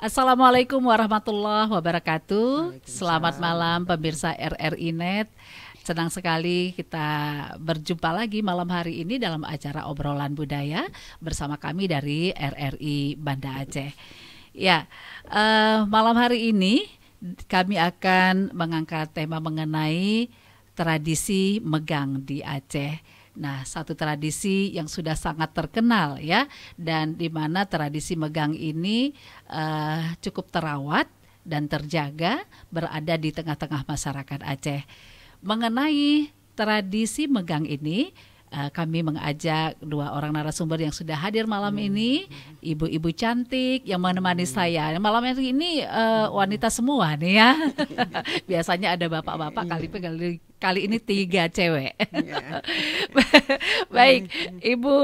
Assalamualaikum warahmatullahi wabarakatuh. Selamat Waalaikumsalam. malam pemirsa RRI Net. Senang sekali kita berjumpa lagi malam hari ini dalam acara obrolan budaya bersama kami dari RRI Banda Aceh. Ya, malam hari ini kami akan mengangkat tema mengenai tradisi megang di Aceh. Nah, satu tradisi yang sudah sangat terkenal ya, dan di mana tradisi megang ini cukup terawat dan terjaga berada di tengah-tengah masyarakat Aceh. Mengenai tradisi megang ini, kami mengajak dua orang narasumber yang sudah hadir malam ini, ibu-ibu cantik yang menemani saya. Malam hari ini wanita semua nih ya. Biasanya ada bapak-bapak, kali ini 3 cewek. Baik, Ibu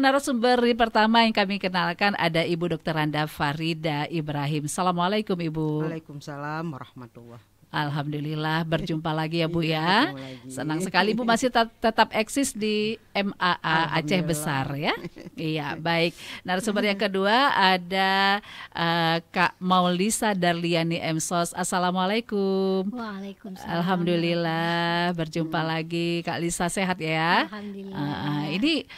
narasumber pertama yang kami kenalkan ada Ibu Dr. Randa Farida Ibrahim. Assalamualaikum Ibu. Waalaikumsalam warahmatullahi. Alhamdulillah berjumpa lagi ya Bu ya. Ketemu lagi. Senang sekali Bu masih tetap eksis di MAA Aceh Besar ya. Iya, baik. Narasumber yang kedua ada Kak Maulisa Darliani Emsos. Assalamualaikum. Waalaikumsalam. Alhamdulillah berjumpa lagi. Kak Lisa sehat ya? Alhamdulillah. Ini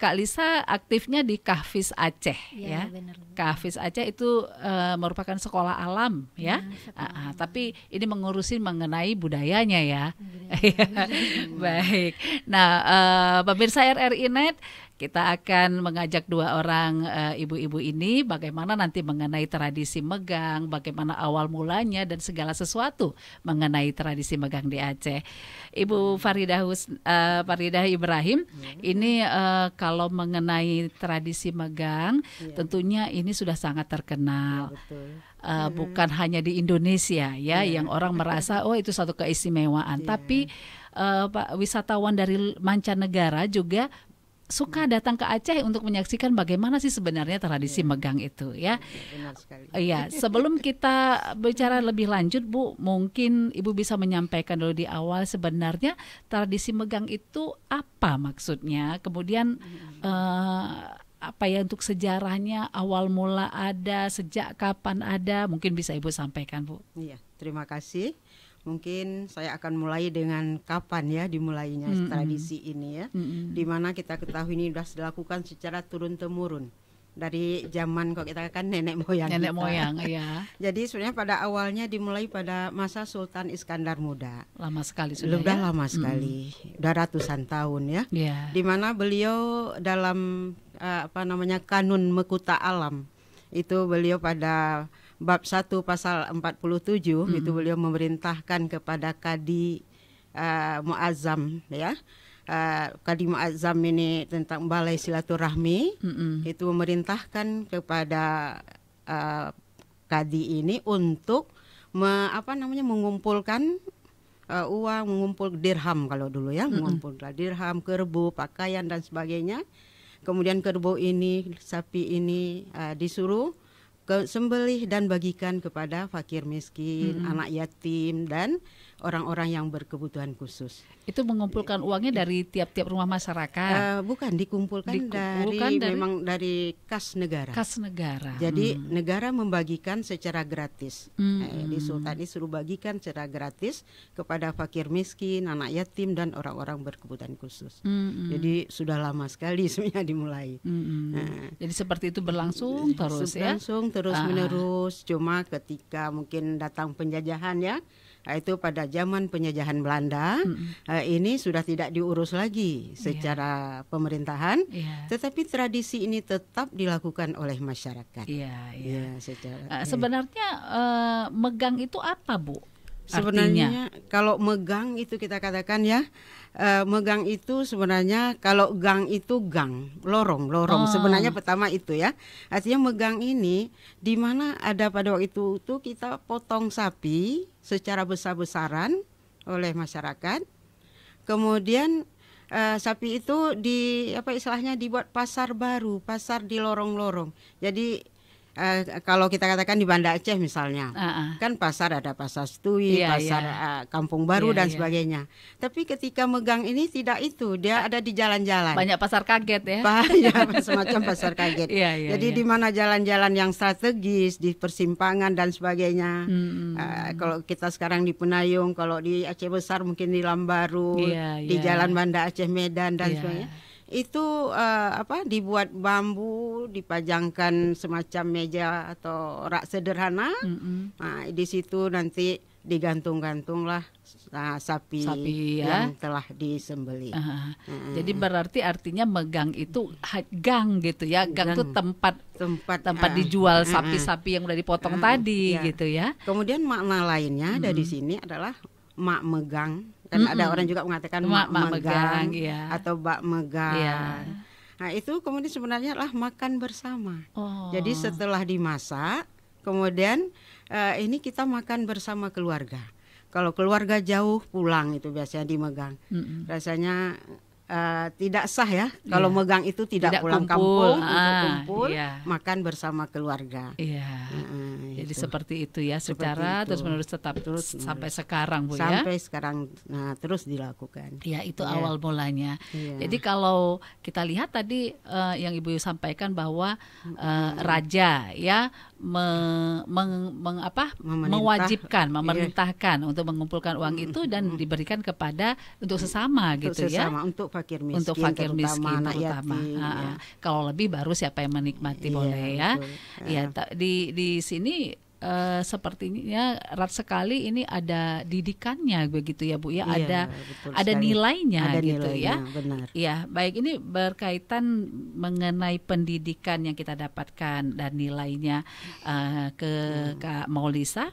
Kak Lisa aktifnya di Kahfis Aceh ya. Benar. Kahfis Aceh itu merupakan sekolah alam ya. Tapi ini mengurusin mengenai budayanya ya. Baik. Nah, pemirsa RRI Net, kita akan mengajak dua orang ibu-ibu ini bagaimana nanti mengenai tradisi megang, bagaimana awal mulanya dan segala sesuatu mengenai tradisi megang di Aceh. Ibu Faridah Ibrahim, ini kalau mengenai tradisi megang, tentunya ini sudah sangat terkenal. Betul. Bukan hanya di Indonesia ya, yang orang merasa oh itu satu keistimewaan, tapi wisatawan dari mancanegara juga suka datang ke Aceh untuk menyaksikan bagaimana sih sebenarnya tradisi megang itu ya. Benar sekali. Iya, sebelum kita bicara lebih lanjut Bu, mungkin Ibu bisa menyampaikan dulu di awal sebenarnya tradisi megang itu apa maksudnya. Kemudian apa ya untuk sejarahnya, awal mula ada, sejak kapan ada, mungkin bisa Ibu sampaikan Bu. Iya, terima kasih. Mungkin saya akan mulai dengan kapan ya dimulainya tradisi ini ya. Di mana kita ketahui ini sudah dilakukan secara turun-temurun dari zaman kalau kita kan nenek moyang. Nenek kita. moyang ya. Jadi sebenarnya pada awalnya dimulai pada masa Sultan Iskandar Muda. Lama sekali sudah Sudah ya. lama sekali, udah ratusan tahun ya. Ya. Di mana beliau dalam kanun Mekuta Alam itu beliau pada bab 1 pasal 47 itu beliau memerintahkan kepada Kadi Muazzam ya. Kadi Muazzam ini tentang balai silaturahmi itu memerintahkan kepada Kadi ini untuk mengumpulkan uang, mengumpul dirham kalau dulu ya, mengumpulkan dirham, kerbau, pakaian dan sebagainya. Kemudian kerbau ini, sapi ini disuruh sembelih dan bagikan kepada fakir miskin, anak yatim dan orang-orang yang berkebutuhan khusus. Itu mengumpulkan uangnya dari tiap-tiap rumah masyarakat. Bukan dikumpulkan memang dari kas negara. Kas negara. Jadi negara membagikan secara gratis. Di Sultan disuruh bagikan secara gratis kepada fakir miskin, anak yatim dan orang-orang berkebutuhan khusus. Jadi sudah lama sekali sebenarnya dimulai. Jadi seperti itu berlangsung terus ya. Berlangsung terus menerus. Cuma ketika mungkin datang penjajahan ya. Itu pada zaman penjajahan Belanda ini sudah tidak diurus lagi secara pemerintahan, tetapi tradisi ini tetap dilakukan oleh masyarakat. Sebenarnya megang itu apa Bu? Sebenarnya kalau megang itu kita katakan ya, megang itu sebenarnya kalau gang itu gang, lorong. Sebenarnya pertama itu ya. Artinya megang ini di mana ada pada waktu itu kita potong sapi secara besar-besaran oleh masyarakat. Kemudian sapi itu dibuat pasar baru, pasar di lorong-lorong. Jadi kalau kita katakan di Banda Aceh misalnya, kan pasar ada pasar Stui, pasar Kampung Baru dan sebagainya. Tapi ketika megang ini tidak itu, dia ada di jalan-jalan. Banyak pasar kaget ya. Banyak semacam pasar kaget. Jadi di mana jalan-jalan yang strategis, di persimpangan dan sebagainya. Kalau kita sekarang di Penayung, kalau di Aceh Besar mungkin di Lambaru, di Jalan Banda Aceh Medan dan sebagainya. Itu dibuat bambu, dipajangkan semacam meja atau rak sederhana. Nah, di situ nanti digantung-gantunglah sapi yang telah disembelih. Jadi berarti artinya megang itu gang gitu ya. Gang itu tempat dijual sapi-sapi yang udah dipotong tadi gitu ya. Kemudian makna lainnya dari sini adalah mak megang. Kan ada orang juga mengatakan mak megang atau bak megang. Nah, itu kemudian sebenarnya adalah makan bersama. Jadi setelah dimasak, kemudian ini kita makan bersama keluarga. Kalau keluarga jauh pulang itu biasanya dimegang. Rasanya tidak sah ya. Kalau megang itu tidak pulang kampung untuk kumpul, makan bersama keluarga. Jadi seperti itu ya, secara terus-menerus sampai sekarang Bu ya. Sampai sekarang terus dilakukan. Ya, itu awal mulanya. Jadi kalau kita lihat tadi yang Ibu sampaikan bahwa raja ya memerintahkan untuk mengumpulkan uang itu dan diberikan kepada untuk sesama gitu ya. Untuk fakir miskin terutama. Kalau lebih baru siapa yang menikmati boleh ya. Di sini sepertinya erat sekali ini ada didikannya begitu ya Bu ya, ada nilainya gitu ya. Benar. Ya, baik, ini berkaitan mengenai pendidikan yang kita dapatkan dan nilainya ke Kak Maulisa.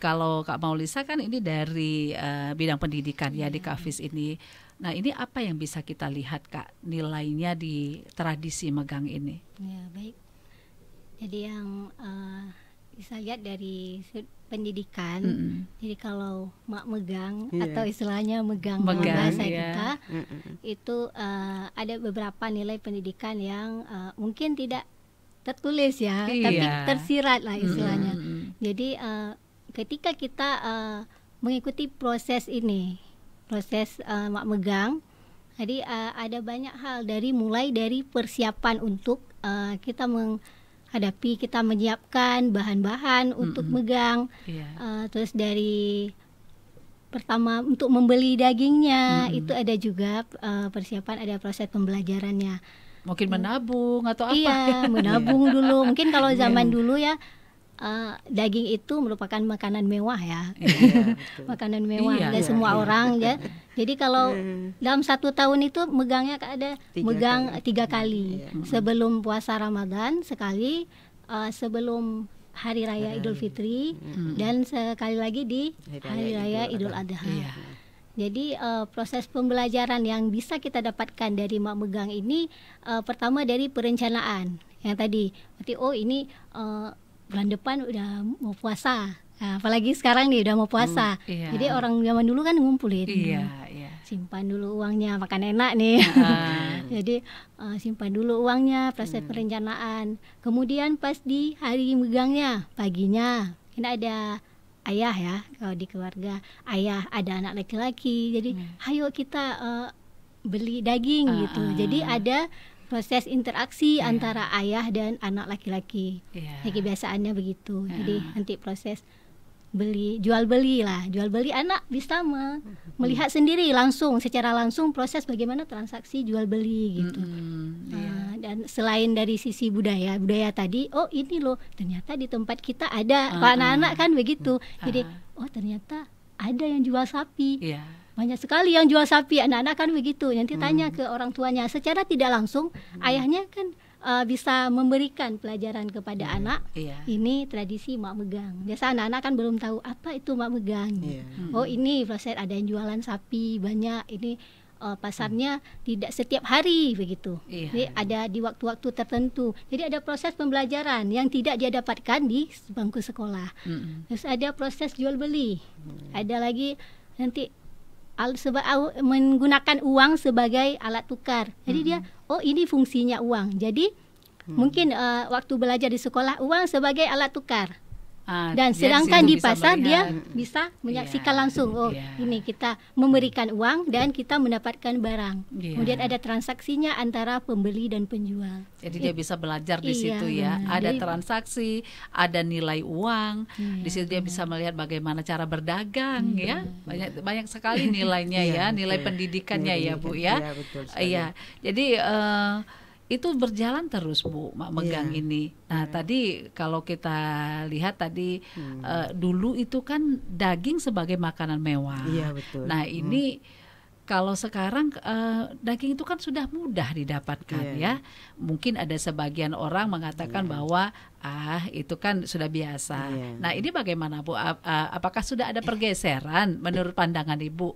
Kalau Kak Maulisa kan ini dari bidang pendidikan ya di Kafis ini. Nah, ini apa yang bisa kita lihat Kak nilainya di tradisi megang ini? Ya, baik. Jadi yang bisa lihat dari pendidikan. Jadi kalau mak megang atau istilahnya megang bahasa kita itu ada beberapa nilai pendidikan yang mungkin tidak tertulis ya, tapi tersirat lah istilahnya. Jadi ketika kita mengikuti proses ini, proses mak megang, jadi ada banyak hal mulai dari persiapan untuk kita kita menyiapkan bahan-bahan untuk megang, terus dari pertama untuk membeli dagingnya itu ada juga persiapan, ada proses pembelajarannya. Mungkin menabung atau apa? Iya, menabung dulu. Mungkin kalau zaman dulu ya daging itu merupakan makanan mewah ya, makanan mewah dan semua orang ya. Jadi kalau dalam 1 tahun itu megangnya ada tiga kali. Sebelum puasa Ramadan sekali, sebelum Hari Raya Idul Fitri, dan sekali lagi di Hari Raya Idul Adha. Jadi proses pembelajaran yang bisa kita dapatkan dari mak megang ini pertama dari perencanaan yang tadi. Berarti ini bulan depan udah mau puasa. Nah, apalagi sekarang nih udah mau puasa. Jadi orang zaman dulu kan ngumpulin. Simpan dulu uangnya, makan enak nih. Jadi simpan dulu uangnya, proses perencanaan. Kemudian pas di hari megangnya, paginya, ini ada ayah ya, kalau di keluarga ayah ada anak laki-laki. Jadi ayo kita beli daging gitu. Jadi ada proses interaksi antara ayah dan anak laki-laki. Jadi kebiasaannya begitu. Jadi nanti proses jual beli anak bisa melihat sendiri secara langsung proses bagaimana transaksi jual beli gitu. Dan selain dari sisi budaya tadi, ini loh ternyata di tempat kita ada, anak-anak kan begitu. Jadi ternyata ada yang jual sapi. Banyak sekali yang jual sapi, anak-anak kan begitu. Nanti tanya ke orang tuanya, secara tidak langsung ayahnya kan bisa memberikan pelajaran kepada anak. Ini tradisi mak megang. Biasa anak-anak kan belum tahu apa itu mak megang. Ini proses ada yang jualan sapi banyak. Ini pasarnya tidak setiap hari begitu. Jadi ada di waktu-waktu tertentu. Jadi ada proses pembelajaran yang tidak dia dapatkan di bangku sekolah. Terus ada proses jual beli. Ada lagi nanti menggunakan uang sebagai alat tukar. Jadi dia ini fungsinya uang. Jadi Mungkin waktu belajar di sekolah uang sebagai alat tukar. Dan dia sedangkan di situ bisa pasar dia melihat. bisa menyaksikan Iya, langsung, oh iya. ini kita memberikan uang dan kita mendapatkan barang. Iya. Kemudian ada transaksinya antara pembeli dan penjual. Jadi dia bisa belajar di Iya, situ ya. benar. Ada Jadi- transaksi, ada nilai uang. Iya, Di situ dia bisa melihat bagaimana cara berdagang ya. Banyak sekali nilainya ya, Iya, nilai betul. pendidikannya Nilai ya Bu pendidikan, ya. iya, betul sekali. Iya. Jadi itu berjalan terus Bu megang Iya. ini. Nah, tadi kalau kita lihat tadi dulu itu kan daging sebagai makanan mewah. Iya, betul. Nah, ini kalau sekarang daging itu kan sudah mudah didapatkan ya. Iya. Mungkin ada sebagian orang mengatakan bahwa itu kan sudah biasa. Iya. Nah, ini bagaimana Bu? Apakah sudah ada pergeseran menurut pandangan Ibu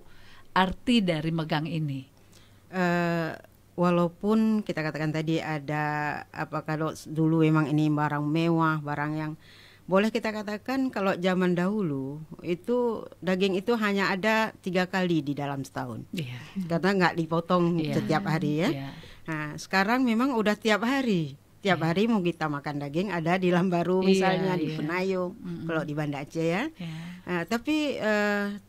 arti dari megang ini? Walaupun kita katakan tadi ada kalau dulu memang ini barang mewah, barang yang boleh kita katakan kalau zaman dahulu itu daging itu hanya ada 3 kali di dalam setahun. Iya. Karena nggak dipotong Iya. setiap hari ya. Iya. Nah, sekarang memang udah tiap hari. Tiap hari mau kita makan daging ada di Lambaru misalnya, di iya. Penayung, kalau di Banda Aceh ya. Iya. Tapi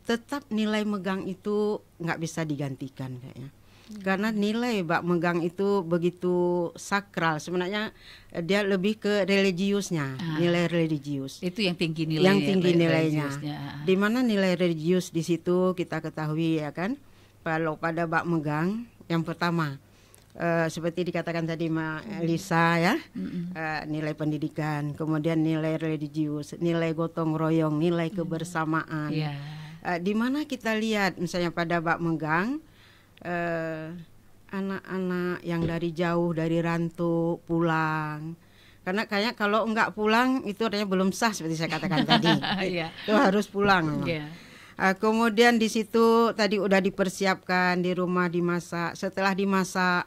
tetap nilai megang itu nggak bisa digantikan kayaknya. Karena nilai bak megang itu begitu sakral. Sebenarnya dia lebih ke religiusnya, nilai religius. Itu yang tinggi nilainya. Yang tinggi nilainya. religiusnya. Di mana nilai religius di situ kita ketahui ya kan. Kalau pada bak megang yang pertama seperti dikatakan tadi Mbak Lisa ya, nilai pendidikan, kemudian nilai religius, nilai gotong royong, nilai kebersamaan. Iya. Di mana kita lihat misalnya pada bak megang anak-anak yang dari jauh dari rantau pulang, karena kayaknya kalau enggak pulang itu artinya belum sah seperti saya katakan tadi. Iya. Itu harus pulang. Iya. Kemudian di situ tadi udah dipersiapkan di rumah, dimasak. Setelah dimasak,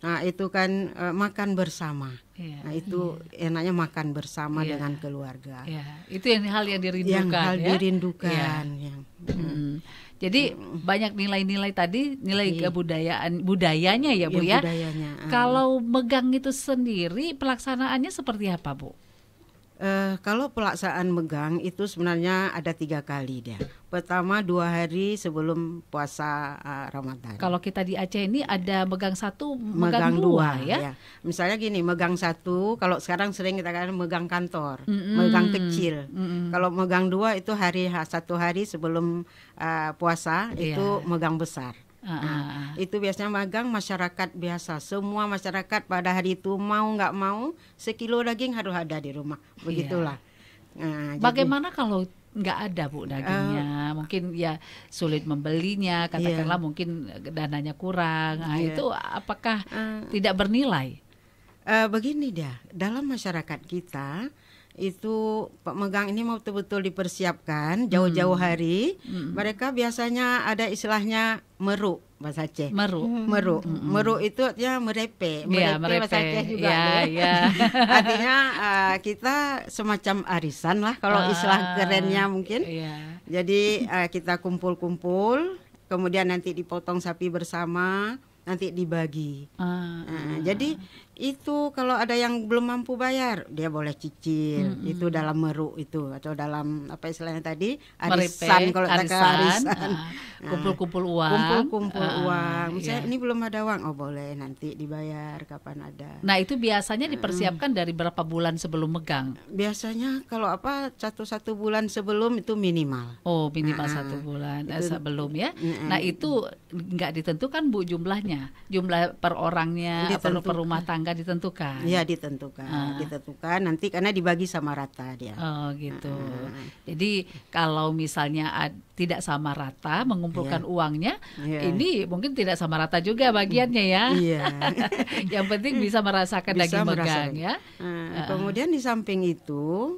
nah itu kan makan bersama. Iya. Nah itu enaknya makan bersama Iya. dengan keluarga. Iya. Itu hal yang dirindukan Yang hal ya. dirindukan. Iya. Yang, Jadi banyak nilai-nilai tadi, nilai Iya. budayanya ya Bu ya. budayanya. Kalau megang itu sendiri pelaksanaannya seperti apa Bu? Kalau pelaksanaan megang itu sebenarnya ada 3 kali dia. Pertama 2 hari sebelum puasa Ramadan. Kalau kita di Aceh ini ada megang 1, Megang dua 2 ya. Misalnya gini, megang 1, kalau sekarang sering kita katakan megang kantor, Mm-mm. megang kecil. Mm-mm. Kalau megang 2 itu 1 hari sebelum puasa Iya. itu megang besar. Ah. Itu biasanya magang masyarakat biasa. Semua masyarakat pada hari itu mau nggak mau sekilo daging harus ada di rumah. Begitulah. Nah, jadi- Bagaimana kalau nggak ada Bu dagingnya? Mungkin ya sulit membelinya, katakanlah mungkin dananya kurang. Nah, Iya. itu apakah tidak bernilai? Begini dia, dalam masyarakat kita itu pemegang ini mau betul-betul dipersiapkan jauh-jauh hari. Mereka biasanya ada istilahnya meru bahasa Aceh. Meru. Meru itu artinya merepe. Iya, Bahasa Aceh juga. Ya, ada. ya. Artinya kita semacam arisan lah kalau istilah kerennya mungkin. Iya. Jadi kita kumpul-kumpul, kemudian nanti dipotong sapi bersama, nanti dibagi. Jadi itu kalau ada yang belum mampu bayar, dia boleh cicil. Itu dalam meru itu atau dalam apa istilahnya tadi arisan. Merepe, Kalau kita arisan, arisan. kumpul-kumpul uang. Kumpul-kumpul uang. Misalnya iya. ini belum ada uang, oh boleh nanti dibayar kapan ada. Nah, itu biasanya dipersiapkan dari berapa bulan sebelum megang? Biasanya kalau satu bulan sebelum itu minimal. Oh, minimal 1 bulan sebelum ya. Nah, itu nggak ditentukan Bu jumlahnya, jumlah per orangnya, per rumah tangga ditentukan. Iya ditentukan nanti karena dibagi sama rata dia. Oh gitu. Jadi kalau misalnya tidak sama rata mengumpulkan uangnya, ini mungkin tidak sama rata juga bagiannya ya. Iya. Yang penting bisa merasakan daging megang ya. Kemudian di samping itu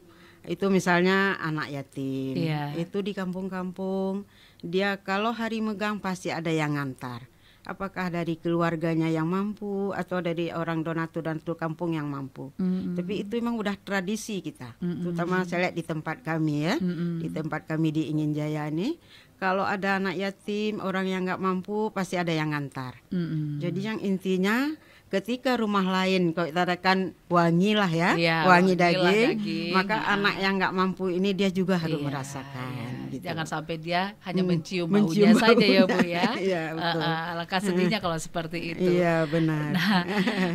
misalnya anak yatim. Iya. Itu di kampung-kampung dia kalau hari megang pasti ada yang ngantar. Apakah dari keluarganya yang mampu atau dari orang donatur kampung yang mampu. Tapi itu memang udah tradisi kita. Terutama saya lihat di tempat kami ya. Di tempat kami di Ingin Jaya ini, kalau ada anak yatim, orang yang nggak mampu pasti ada yang ngantar. Jadi yang intinya ketika rumah lain kalau kita katakan wangi lah ya, wangi wangi daging, maka ya. anak yang nggak mampu ini dia juga harus merasakan. Gitu. Jangan sampai dia hanya mencium baunya saja ya Bu ya. Iya, betul. Alangkah sedihnya kalau seperti itu. Iya benar. Nah,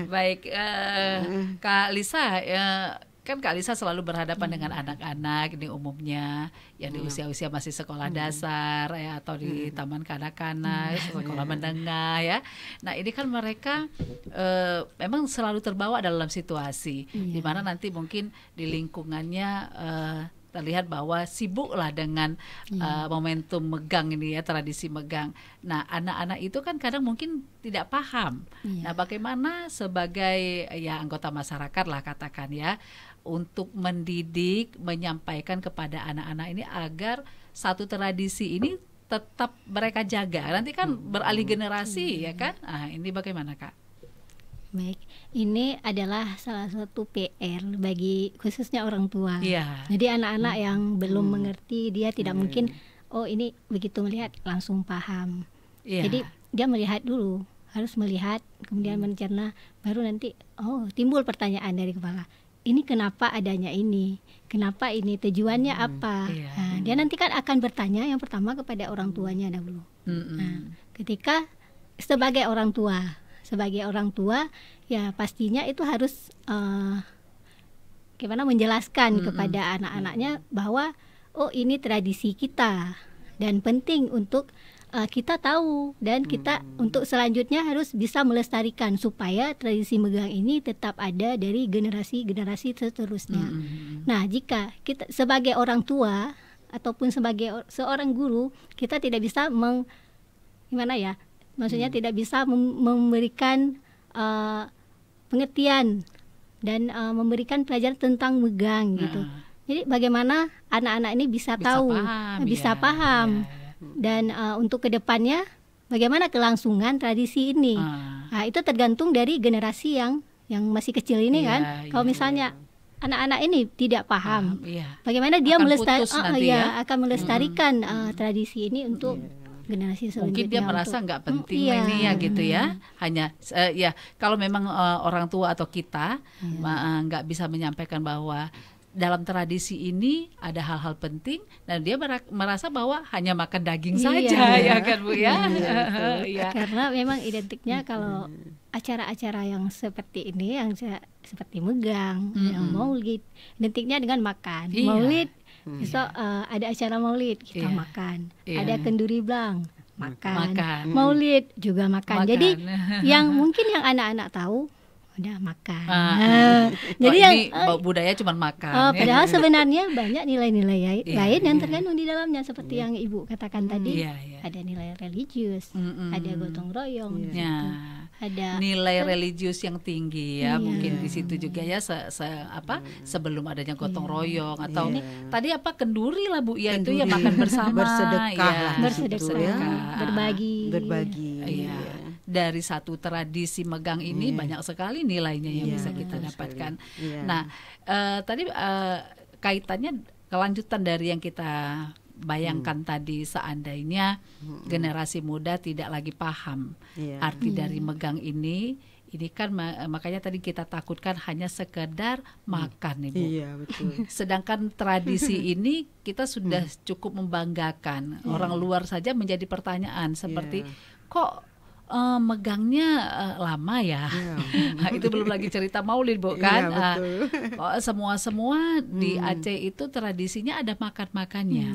baik Kak Lisa, kan Kak Lisa selalu berhadapan dengan anak-anak ini umumnya yang di usia-usia masih sekolah dasar ya, atau di taman kanak-kanak, sekolah menengah ya. Nah ini kan mereka memang selalu terbawa dalam situasi di mana nanti mungkin di lingkungannya terlihat bahwa sibuklah dengan momentum megang ini ya, tradisi megang. Nah, anak-anak itu kan kadang mungkin tidak paham. Nah, bagaimana sebagai ya anggota masyarakat lah katakan ya, untuk mendidik, menyampaikan kepada anak-anak ini agar satu tradisi ini tetap mereka jaga. Nanti kan beralih generasi ya kan? Nah, ini bagaimana Kak? Baik, ini adalah salah satu PR bagi khususnya orang tua. Jadi anak-anak yang belum mengerti, dia tidak mungkin, oh ini begitu melihat langsung paham. Jadi dia melihat dulu, harus melihat, kemudian mencerna, baru nanti, oh timbul pertanyaan dari kepala. Ini kenapa adanya ini? Kenapa ini? Tujuannya apa? Nah, dia nanti kan akan bertanya yang pertama kepada orang tuanya dahulu. Nah, ketika sebagai orang tua ya pastinya itu harus gimana menjelaskan kepada anak-anaknya bahwa oh ini tradisi kita dan penting untuk kita tahu, dan kita untuk selanjutnya harus bisa melestarikan supaya tradisi megang ini tetap ada dari generasi-generasi seterusnya. Nah, jika kita sebagai orang tua ataupun sebagai seorang guru, kita tidak bisa maksudnya tidak bisa memberikan pengertian dan memberikan pelajaran tentang megang gitu. Jadi bagaimana anak-anak ini bisa tahu, paham. Dan untuk kedepannya bagaimana kelangsungan tradisi ini. Nah, itu tergantung dari generasi yang masih kecil ini kan. Kalau misalnya anak-anak ini tidak paham, bagaimana dia akan melestarikan tradisi ini untuk generasi selanjutnya. Mungkin dia merasa nggak penting ini ya gitu ya. Hanya kalau memang orang tua atau kita nggak bisa menyampaikan bahwa dalam tradisi ini ada hal-hal penting, dan dia merasa bahwa hanya makan daging saja ya kan Bu ya. Karena memang identiknya kalau acara-acara yang seperti ini, yang seperti megang, yang maulid, identiknya dengan makan. Maulid, besok ada acara maulid, kita makan. Ada kenduri blang, makan. Maulid juga makan. Jadi yang mungkin yang anak-anak tahu udah makan. Jadi yang budaya cuma makan. Padahal sebenarnya banyak nilai-nilai lain yang terkandung di dalamnya, seperti yang Ibu katakan tadi. Ada nilai religius, ada gotong royong, ada nilai religius yang tinggi ya. Mungkin di situ juga ya sebelum adanya gotong royong atau tadi kenduri lah Bu ya, itu ya makan bersama, bersedekah, berbagi. Dari satu tradisi megang ini banyak sekali nilainya yang bisa kita dapatkan. Nah, tadi kaitannya kelanjutan dari yang kita bayangkan tadi, seandainya generasi muda tidak lagi paham arti dari megang ini kan makanya tadi kita takutkan hanya sekedar makan Ibu. Betul. Sedangkan tradisi ini kita sudah cukup membanggakan. Orang luar saja menjadi pertanyaan seperti kok megangnya lama ya. Nah, itu belum lagi cerita maulid Bu kan. Semua di Aceh itu tradisinya ada makan-makannya.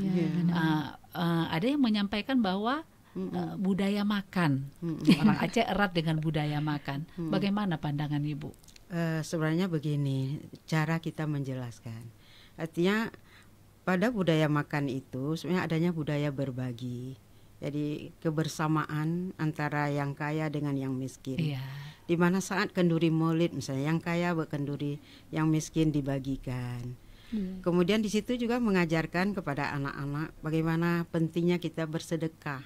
Ada yang menyampaikan bahwa budaya makan. Orang Aceh erat dengan budaya makan. Bagaimana pandangan Ibu? Sebenarnya begini cara kita menjelaskan. Artinya pada budaya makan itu sebenarnya adanya budaya berbagi. Jadi kebersamaan antara yang kaya dengan yang miskin. Di mana saat kenduri maulid misalnya yang kaya berkenduri, yang miskin dibagikan. Kemudian di situ juga mengajarkan kepada anak-anak bagaimana pentingnya kita bersedekah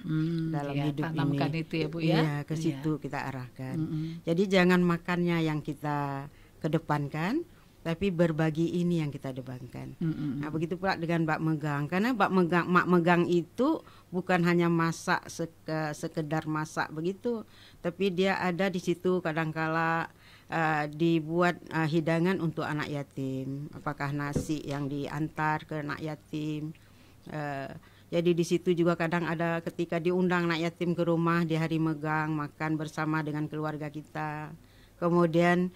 dalam hidup tanamkan ini. Itu ya Bu ya. Ke situ kita arahkan. Jadi jangan makannya yang kita kedepankan, tapi berbagi ini yang kita debankan. Nah, begitu pula dengan bak megang, karena mak megang itu bukan hanya masak sekedar masak begitu, tapi dia ada di situ kadangkala dibuat hidangan untuk anak yatim, apakah nasi yang diantar ke anak yatim. Jadi di situ juga kadang ada ketika diundang anak yatim ke rumah di hari megang, makan bersama dengan keluarga kita. Kemudian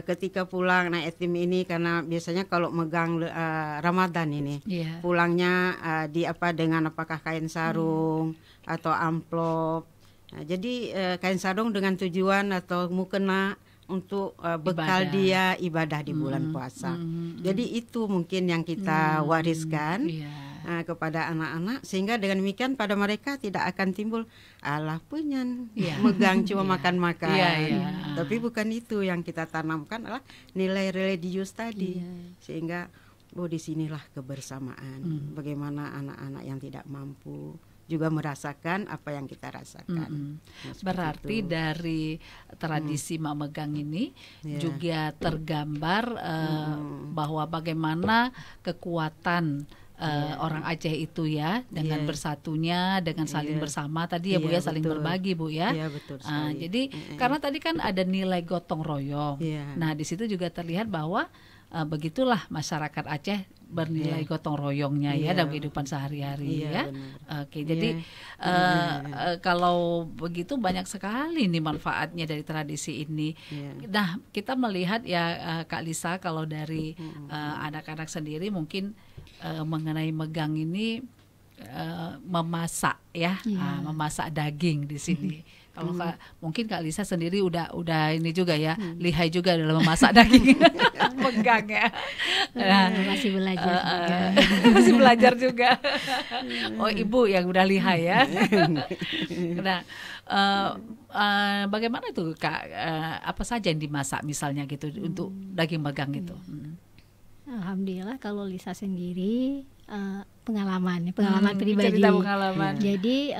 ketika pulang anak yatim ini, karena biasanya kalau megang Ramadan ini pulangnya dengan apakah kain sarung atau amplop. Nah, jadi kain sarung dengan tujuan atau mukena untuk bekal dia ibadah di bulan puasa. Jadi itu mungkin yang kita wariskan kepada anak-anak, sehingga dengan demikian pada mereka tidak akan timbul alah punya megang cuma makan-makan. Tapi bukan itu yang kita tanamkan, adalah nilai religius tadi. Sehingga disinilah kebersamaan. Bagaimana anak-anak yang tidak mampu juga merasakan apa yang kita rasakan. Berarti dari tradisi mak megang ini juga tergambar bahwa bagaimana kekuatan orang Aceh itu dengan bersatunya, dengan saling bersama tadi Bu saling berbagi Bu betul sekali. Jadi karena tadi kan ada nilai gotong royong. Nah di situ juga terlihat bahwa begitulah masyarakat Aceh bernilai gotong royongnya dalam kehidupan sehari-hari Oke, jadi kalau begitu banyak sekali nih manfaatnya dari tradisi ini. Nah, kita melihat Kak Lisa, kalau dari anak-anak sendiri mungkin mengenai megang ini memasak memasak daging di sini. Kalau mungkin Kak Lisa sendiri udah ini juga lihai juga dalam memasak daging. Megang masih belajar juga. Masih belajar juga. Oh, Ibu yang udah lihai ya. Nah, bagaimana itu Kak? Apa saja yang dimasak misalnya gitu untuk daging megang itu? Alhamdulillah kalau Lisa sendiri pengalaman pribadi. Cerita pengalaman. Jadi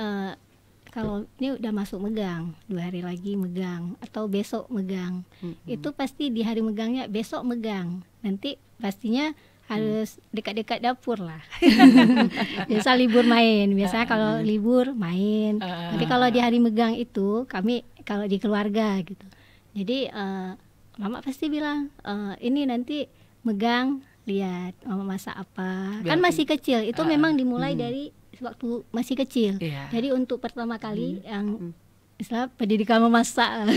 kalau ini udah masuk megang, 2 hari lagi megang atau besok megang, itu pasti di hari megangnya besok megang. Nanti pastinya harus dekat-dekat dapur lah. Biasa libur main, biasanya kalau libur main. Tapi kalau di hari megang itu kami kalau di keluarga gitu. Jadi mama pasti bilang ini nanti megang, lihat mama masak apa. Kan masih kecil, itu memang dimulai dari waktu masih kecil. Jadi untuk pertama kali yang istilah pendidikan memasak.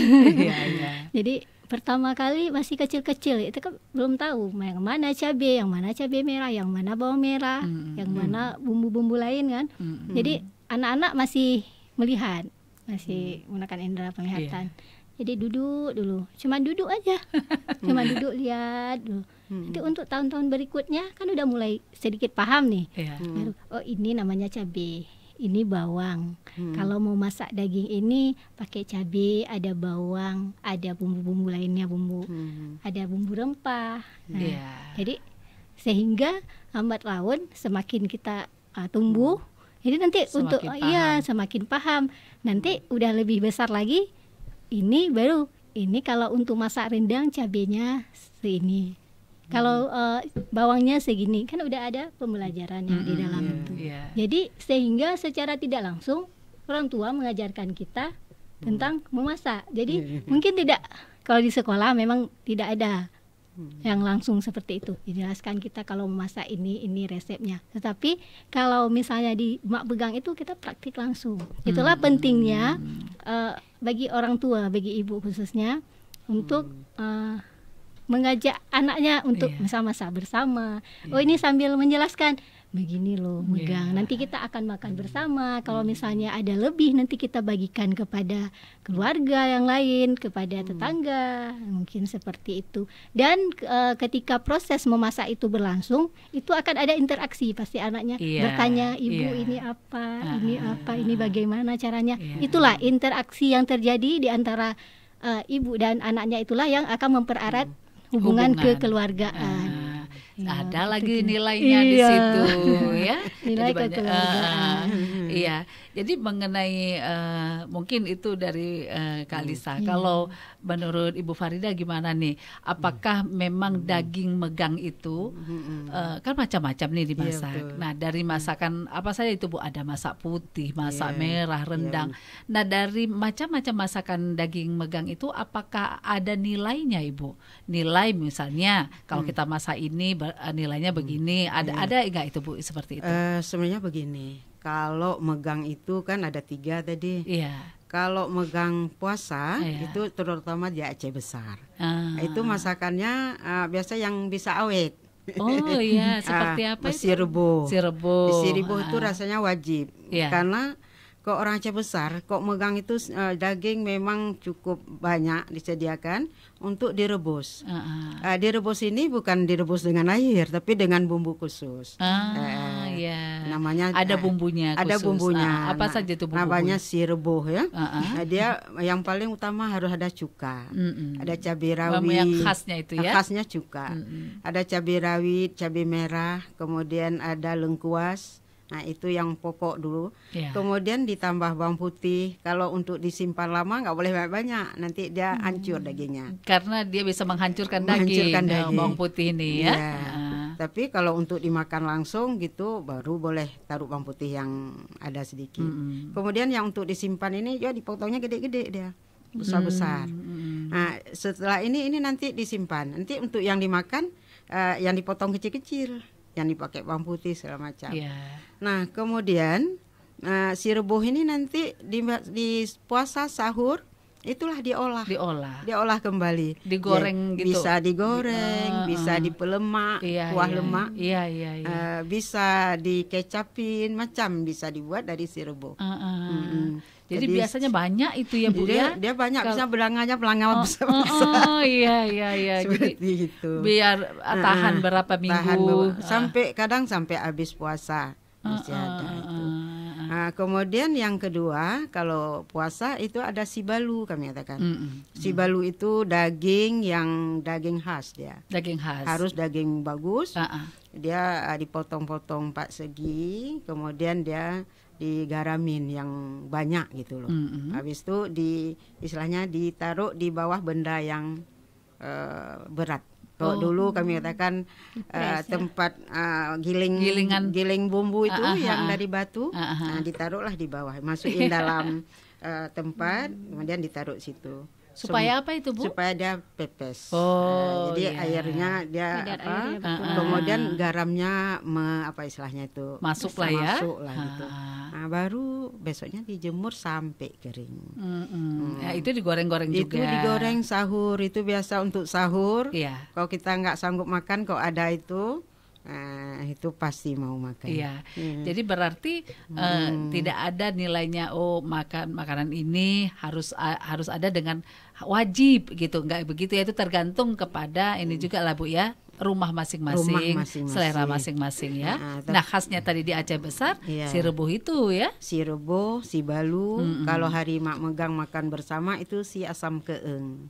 Jadi pertama kali masih kecil-kecil itu kan belum tahu yang mana cabai merah, yang mana bawang merah, yang mana bumbu-bumbu lain kan. Jadi anak-anak masih melihat, masih menggunakan indera penglihatan. Jadi duduk dulu, cuma duduk aja, cuma duduk lihat dulu. Nanti untuk tahun-tahun berikutnya kan udah mulai sedikit paham nih. Baru, oh ini namanya cabai, ini bawang. Kalau mau masak daging ini pakai cabai, ada bawang, ada bumbu-bumbu lainnya, ada bumbu rempah. Jadi sehingga lambat laun semakin kita tumbuh, jadi nanti semakin untuk paham. Semakin paham. Nanti udah lebih besar lagi. Ini baru ini kalau untuk masak rendang cabenya segini. Kalau bawangnya segini, kan udah ada pembelajaran yang di dalam itu. Jadi sehingga secara tidak langsung orang tua mengajarkan kita tentang memasak. Jadi mungkin tidak, kalau di sekolah memang tidak ada yang langsung seperti itu dijelaskan kita kalau memasak ini resepnya. Tetapi kalau misalnya di mak begang itu kita praktik langsung. Itulah pentingnya bagi orang tua, bagi ibu khususnya untuk mengajak anaknya untuk masak bersama. Oh ini sambil menjelaskan begini loh megang. Nanti kita akan makan bersama. Kalau misalnya ada lebih nanti kita bagikan kepada keluarga yang lain, kepada tetangga. Mungkin seperti itu. Dan ketika proses memasak itu berlangsung, itu akan ada interaksi. Pasti anaknya bertanya, ibu ini apa, ini bagaimana caranya. Itulah interaksi yang terjadi di antara ibu dan anaknya, itulah yang akan mempererat hubungan kekeluargaan. Ada lagi nilainya di situ ya. Nilai kekeluargaan. Iya, jadi mengenai mungkin itu dari Kak Lisa. Kalau menurut Ibu Farida gimana nih? Apakah memang daging megang itu kan macam-macam nih dimasak. Nah, dari masakan apa saja itu Bu? Ada masak putih, masak merah, rendang. Nah, dari macam-macam masakan daging megang itu apakah ada nilainya Ibu? Nilai misalnya kalau kita masak ini nilainya begini, ada enggak itu Bu seperti itu? Sebenarnya begini, kalau megang itu kan ada 3 tadi. Iya. Kalau megang puasa itu terutama di Aceh Besar. Itu masakannya biasa yang bisa awet. Oh iya, seperti apa itu? Sirebo. Sirebo itu rasanya wajib. Karena kok orang Aceh Besar, kok megang itu daging memang cukup banyak disediakan untuk direbus. Direbus ini bukan direbus dengan air, tapi dengan bumbu khusus. Namanya ada bumbunya khusus. Ada bumbunya. Apa saja itu bumbu? Namanya sirebo ya. Dia yang paling utama harus ada cuka. Ada cabai rawit. Yang khasnya itu ya. Khasnya cuka. Ada cabai rawit, cabai merah, kemudian ada lengkuas. Nah, itu yang pokok dulu. Kemudian ditambah bawang putih. Kalau untuk disimpan lama nggak boleh banyak-banyak, nanti dia hancur dagingnya. Karena dia bisa menghancurkan daging. Bawang putih ini ya. Tapi kalau untuk dimakan langsung gitu, baru boleh taruh bawang putih yang ada sedikit. Kemudian yang untuk disimpan ini ya dipotongnya gede-gede dia, besar-besar. Nah, setelah ini nanti disimpan. Nanti untuk yang dimakan, yang dipotong kecil-kecil, yang dipakai bawang putih segala macam. Nah, kemudian si rebus ini nanti di puasa sahur itulah diolah kembali, digoreng gitu. Bisa digoreng, bisa dipelemak, kuah lemak, bisa dikecapin, macam bisa dibuat dari si rebus. Jadi biasanya banyak itu ya Bu ya. Dia banyak, bisa belanganya besar. Iya. Seperti itu. Biar tahan berapa minggu. Kadang sampai habis puasa masih ada itu. Nah, kemudian yang kedua, kalau puasa itu ada sibalu kami katakan. Sibalu itu daging khas dia. Daging khas. Harus daging bagus. Dia dipotong-potong 4 segi, kemudian dia digaramin yang banyak gitu loh. Habis itu istilahnya ditaruh di bawah benda yang berat. Kalau dulu kami katakan tempat giling bumbu itu yang dari batu, nah ditaruhlah di bawah, masukin dalam tempat, kemudian ditaruh situ. Supaya apa itu Bu? Supaya dia pepes. Jadi airnya dia kemudian garamnya istilahnya itu masuk lah ya. Gitu. Nah, baru besoknya dijemur sampai kering. Ya, itu digoreng-goreng juga. Itu digoreng sahur, itu biasa untuk sahur. Kalau kita nggak sanggup makan, kok ada itu. Nah, itu pasti mau makan. Jadi berarti tidak ada nilainya makan makanan ini harus ada dengan wajib gitu, nggak begitu ya, itu tergantung kepada ini juga lah Bu ya, rumah masing-masing, selera masing-masing ya. Nah, khasnya tadi di Aceh Besar si rebus itu ya. Si rebus, si balu. Kalau hari mak megang makan bersama itu si asam keeng.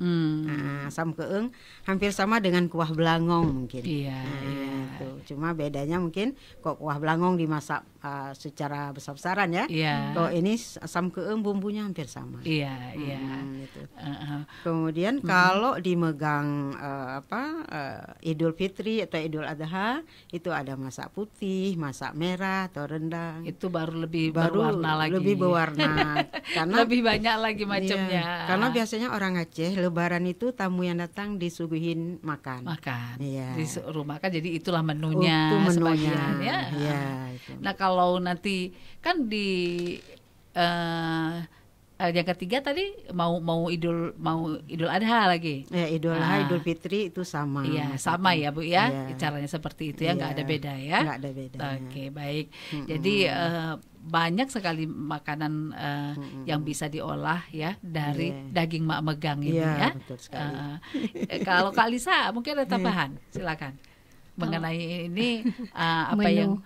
Asam keeng hampir sama dengan kuah belangong mungkin. Itu. Cuma bedanya mungkin kok kuah belangong dimasak secara besar-besaran ya. Kalau ini asam keeng bumbunya hampir sama. Gitu. Kemudian kalau dimegang Idul Fitri atau Idul Adha itu ada masak putih, masak merah atau rendang. Itu baru berwarna lagi. Lebih berwarna karena lebih banyak lagi macamnya. Karena biasanya orang Aceh Lebaran itu tamu yang datang disuguhin makan. Disuruh makan, jadi itulah menunya. Sebagian ya. Itu. Nah, kalau nanti kan yang ketiga tadi mau Idul Adha lagi. Idul Adha, Idul Fitri itu sama. Sama ya Bu ya. Caranya seperti itu ya, nggak ada beda ya. Nggak ada beda. Oke, baik. Jadi banyak sekali makanan yang bisa diolah ya dari daging mak megang ini ya. Betul sekali. Kalau Kak Lisa mungkin ada tambahan, silakan. Mengenai ini apa yang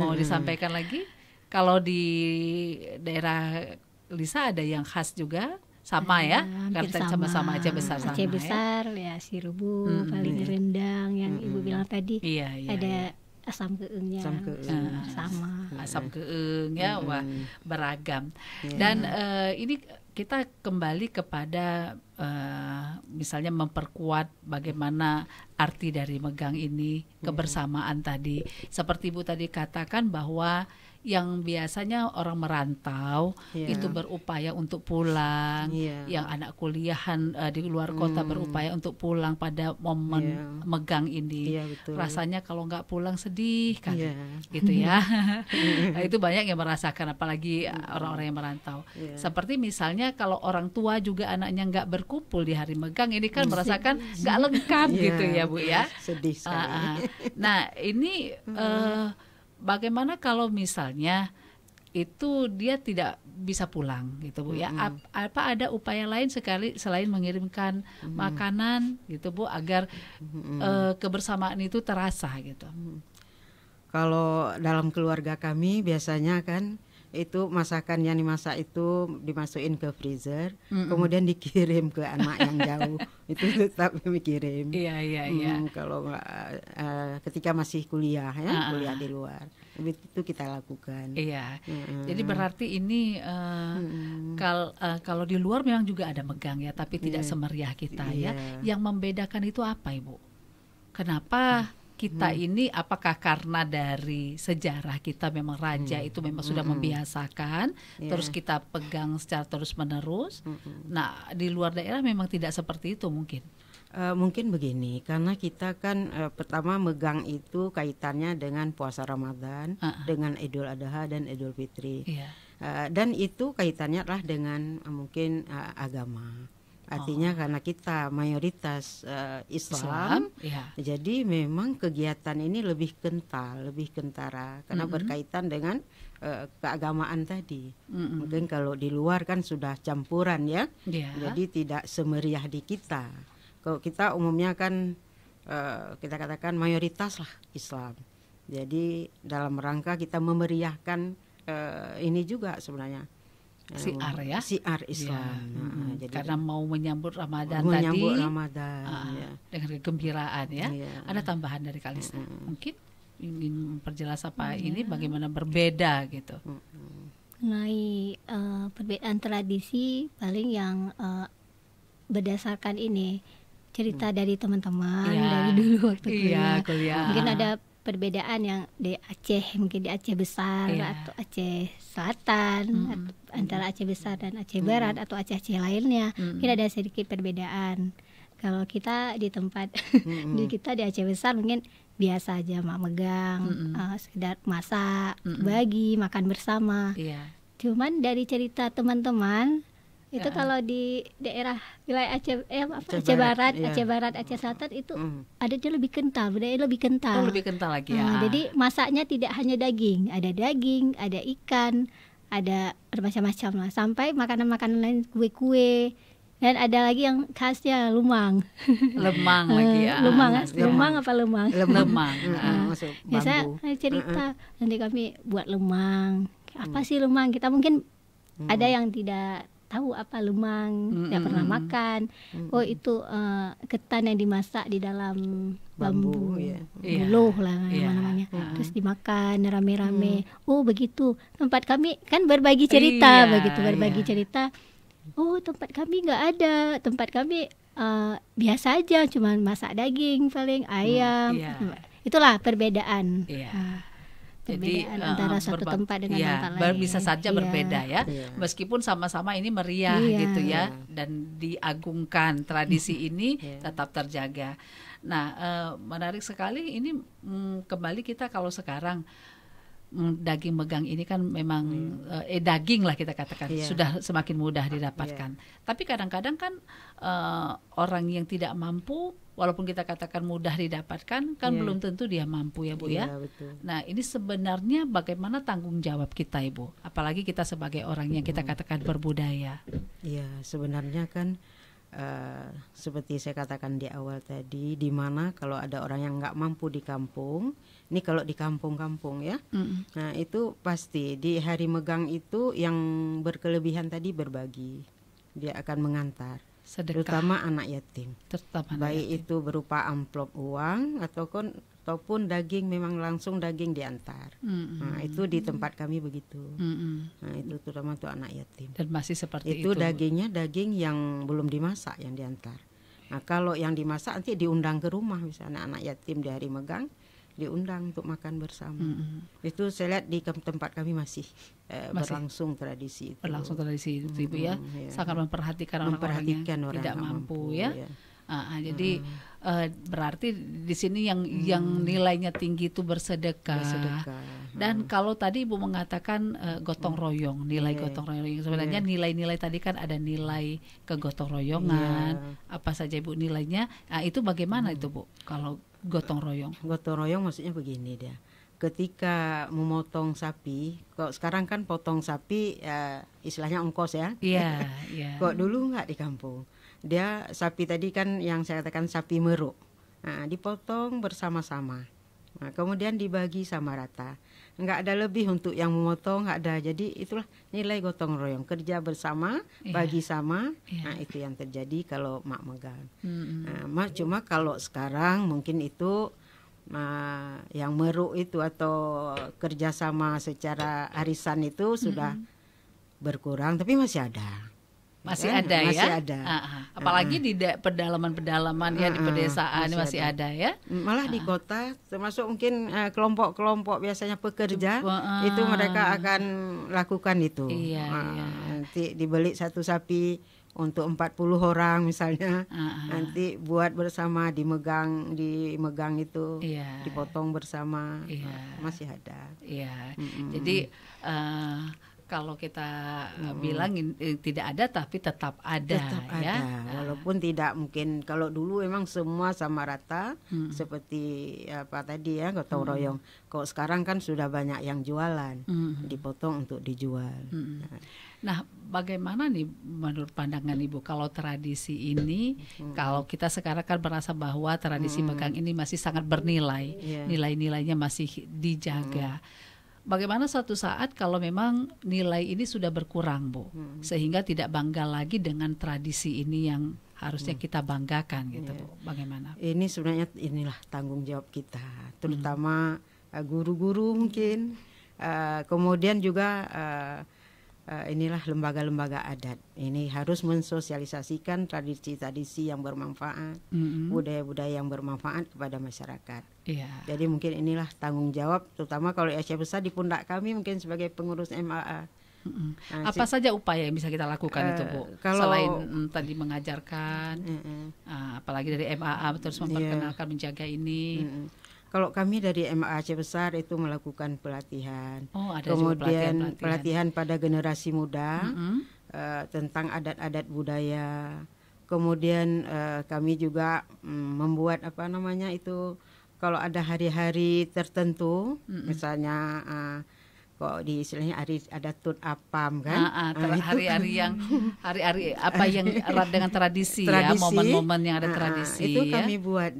mau disampaikan lagi? Kalau di daerah Lisa ada yang khas juga sama ya, karena sama-sama Aceh Besar sama Aceh Besar ya, si rebus paling rendang yang Ibu bilang tadi. Ada asam keungnya sama. Asam keung ya, wah beragam. Dan ini kita kembali kepada misalnya memperkuat bagaimana arti dari megang ini, kebersamaan tadi. Seperti Ibu tadi katakan bahwa yang biasanya orang merantau itu berupaya untuk pulang, yang anak kuliahan di luar kota berupaya untuk pulang pada momen megang ini. Rasanya kalau nggak pulang sedih kan, gitu ya. Itu banyak yang merasakan, apalagi orang-orang yang merantau. Seperti misalnya kalau orang tua juga anaknya nggak berkumpul di hari megang ini kan merasakan nggak lengkap gitu ya Bu ya. Sedih sekali. Nah ini bagaimana kalau misalnya itu dia tidak bisa pulang gitu Bu ya? Apa ada upaya lain sekali selain mengirimkan makanan gitu Bu agar kebersamaan itu terasa gitu? Kalau dalam keluarga kami biasanya kan itu masakan yang dimasak itu dimasukin ke freezer, kemudian dikirim ke anak yang jauh. Itu tetap kami kirim. Iya. Kalau nggak ketika masih kuliah ya, kuliah di luar, itu kita lakukan. Iya. Jadi berarti ini kalau di luar memang juga ada megang ya, tapi tidak semeriah kita ya. Yang membedakan itu apa Ibu? Kenapa? Kita ini apakah karena dari sejarah kita memang raja itu memang sudah membiasakan, terus kita pegang secara terus-menerus. Nah, di luar daerah memang tidak seperti itu mungkin. Mungkin begini, karena kita kan pertama megang itu kaitannya dengan puasa Ramadan, dengan Idul Adha dan Idul Fitri. Dan itu kaitannya adalah dengan mungkin agama. Artinya karena kita mayoritas Islam, jadi memang kegiatan ini lebih kental, lebih kentara karena berkaitan dengan keagamaan tadi. Mungkin kalau di luar kan sudah campuran ya, jadi tidak semeriah di kita. Kalau kita umumnya kan kita katakan mayoritas lah Islam. Jadi dalam rangka kita memeriahkan ini juga sebenarnya. Siar ya, siar Islam. Jadi karena mau menyambut Ramadan Ramadan dengan kegembiraan ya. Ada tambahan dari Kalista mungkin ingin memperjelas apa ini bagaimana berbeda gitu. Mengenai perbedaan tradisi paling yang berdasarkan ini cerita dari teman-teman dari dulu waktu kuliah. Mungkin ada perbedaan yang di Aceh, mungkin di Aceh Besar atau Aceh Selatan, atau antara Aceh Besar dan Aceh Barat atau Aceh-Aceh lainnya, mungkin ada sedikit perbedaan. Kalau kita di tempat di Aceh Besar mungkin biasa aja megang, sekedar masak, bagi, makan bersama. Cuman dari cerita teman-teman itu kalau di daerah wilayah Aceh Barat, Aceh Selatan itu adatnya lebih kental, budaya lebih kental. Lebih kental lagi ya. Jadi masaknya tidak hanya daging, ada ikan, ada bermacam-macam lah. Sampai makanan-makanan lain, kue-kue, dan ada lagi yang khasnya lumang. Lemang lagi ya. Lumang apa lemang? Lemang. Biasa cerita nanti kami buat lemang. Apa sih lemang? Kita mungkin ada yang tidak tahu apa lemang, tidak pernah makan. Oh itu ketan yang dimasak di dalam bambu, buluh lah namanya. Terus dimakan rame-rame. Oh begitu. Tempat kami kan berbagi cerita, cerita. Oh tempat kami nggak ada. Tempat kami biasa aja, cuma masak daging paling ayam. Itulah perbedaan. Jadi antara satu tempat dengan tempat lain bisa saja berbeda ya, meskipun sama-sama ini meriah gitu ya, dan diagungkan tradisi ini tetap terjaga. Nah menarik sekali ini, kembali kita kalau sekarang daging megang ini kan memang daging lah kita katakan sudah semakin mudah didapatkan. Tapi kadang-kadang kan orang yang tidak mampu, walaupun kita katakan mudah didapatkan, kan belum tentu dia mampu ya Bu ya. Betul. Nah ini sebenarnya bagaimana tanggung jawab kita Ibu, apalagi kita sebagai orang yang kita katakan berbudaya. Iya sebenarnya kan seperti saya katakan di awal tadi, di mana kalau ada orang yang nggak mampu di kampung, ini kalau di kampung-kampung ya, nah itu pasti di hari megang itu yang berkelebihan tadi berbagi, dia akan mengantar. Sedekah. Terutama anak yatim. Baik itu berupa amplop uang ataupun ataupun daging memang langsung daging diantar. Nah, itu di tempat kami begitu. Nah, itu terutama untuk anak yatim. Dan masih seperti itu. itu. Dagingnya daging yang belum dimasak yang diantar. Nah, kalau yang dimasak nanti diundang ke rumah, misalnya anak yatim di hari megang diundang untuk makan bersama. Itu saya lihat di tempat kami masih berlangsung tradisi itu. Berlangsung tradisi itu Ibu ya. Sangat memperhatikan orang-orang yang tidak mampu ya. Jadi berarti di sini yang nilainya tinggi itu bersedekah. Dan kalau tadi Ibu mengatakan gotong royong, nilai gotong royong. Sebenarnya nilai-nilai tadi kan ada nilai kegotong royongan. Apa saja Ibu nilainya? Nah, itu bagaimana itu Bu? Kalau gotong royong. Gotong royong maksudnya begini dia. Ketika memotong sapi, kok sekarang kan potong sapi istilahnya ongkos ya. Iya. Kok dulu nggak di kampung. Dia sapi tadi kan yang saya katakan sapi meruk. Nah, dipotong bersama-sama. Nah, kemudian dibagi sama rata. Nggak ada lebih untuk yang memotong, nggak ada. Jadi itulah nilai gotong royong, kerja bersama, bagi sama. Nah, itu yang terjadi kalau mak megang. Nah, cuma kalau sekarang mungkin itu yang meruk itu atau kerjasama secara arisan itu sudah berkurang, tapi masih ada. Masih ada ya? Masih ada. Apalagi di pedalaman-pedalaman ya, di pedesaan masih ada ya? Malah di kota, termasuk mungkin kelompok-kelompok biasanya pekerja, itu mereka akan lakukan itu. Nanti dibeli satu sapi untuk 40 orang misalnya, nanti buat bersama, dimegang itu, dipotong bersama, masih ada. Jadi kalau kita bilang tidak ada, tapi tetap ada. Ya. Walaupun tidak mungkin, kalau dulu memang semua sama rata, seperti apa tadi ya, gotong royong. Kalau sekarang kan sudah banyak yang jualan, dipotong untuk dijual. Nah, bagaimana nih menurut pandangan Ibu kalau tradisi ini, kalau kita sekarang kan merasa bahwa tradisi megang ini masih sangat bernilai, nilai-nilainya masih dijaga. Bagaimana suatu saat kalau memang nilai ini sudah berkurang, Bu, sehingga tidak bangga lagi dengan tradisi ini yang harusnya kita banggakan gitu, Bu. Bagaimana? Ini sebenarnya inilah tanggung jawab kita, terutama guru-guru mungkin, kemudian juga inilah lembaga-lembaga adat. Ini harus mensosialisasikan tradisi-tradisi yang bermanfaat, budaya-budaya yang bermanfaat kepada masyarakat. Jadi mungkin inilah tanggung jawab, terutama kalau Aceh Besar di pundak kami mungkin sebagai pengurus MAA. Apa saja upaya yang bisa kita lakukan itu, Bu? Selain tadi mengajarkan, apalagi dari MAA terus memperkenalkan, menjaga ini. Kalau kami dari MAA Aceh Besar itu melakukan pelatihan, ada kemudian pelatihan pada generasi muda tentang adat-adat budaya. Kemudian kami juga membuat kalau ada hari-hari tertentu, misalnya kok di istilahnya ada tut apam kan, hari-hari apa yang erat dengan tradisi. Ya, momen-momen yang ada tradisi. Itu kami buat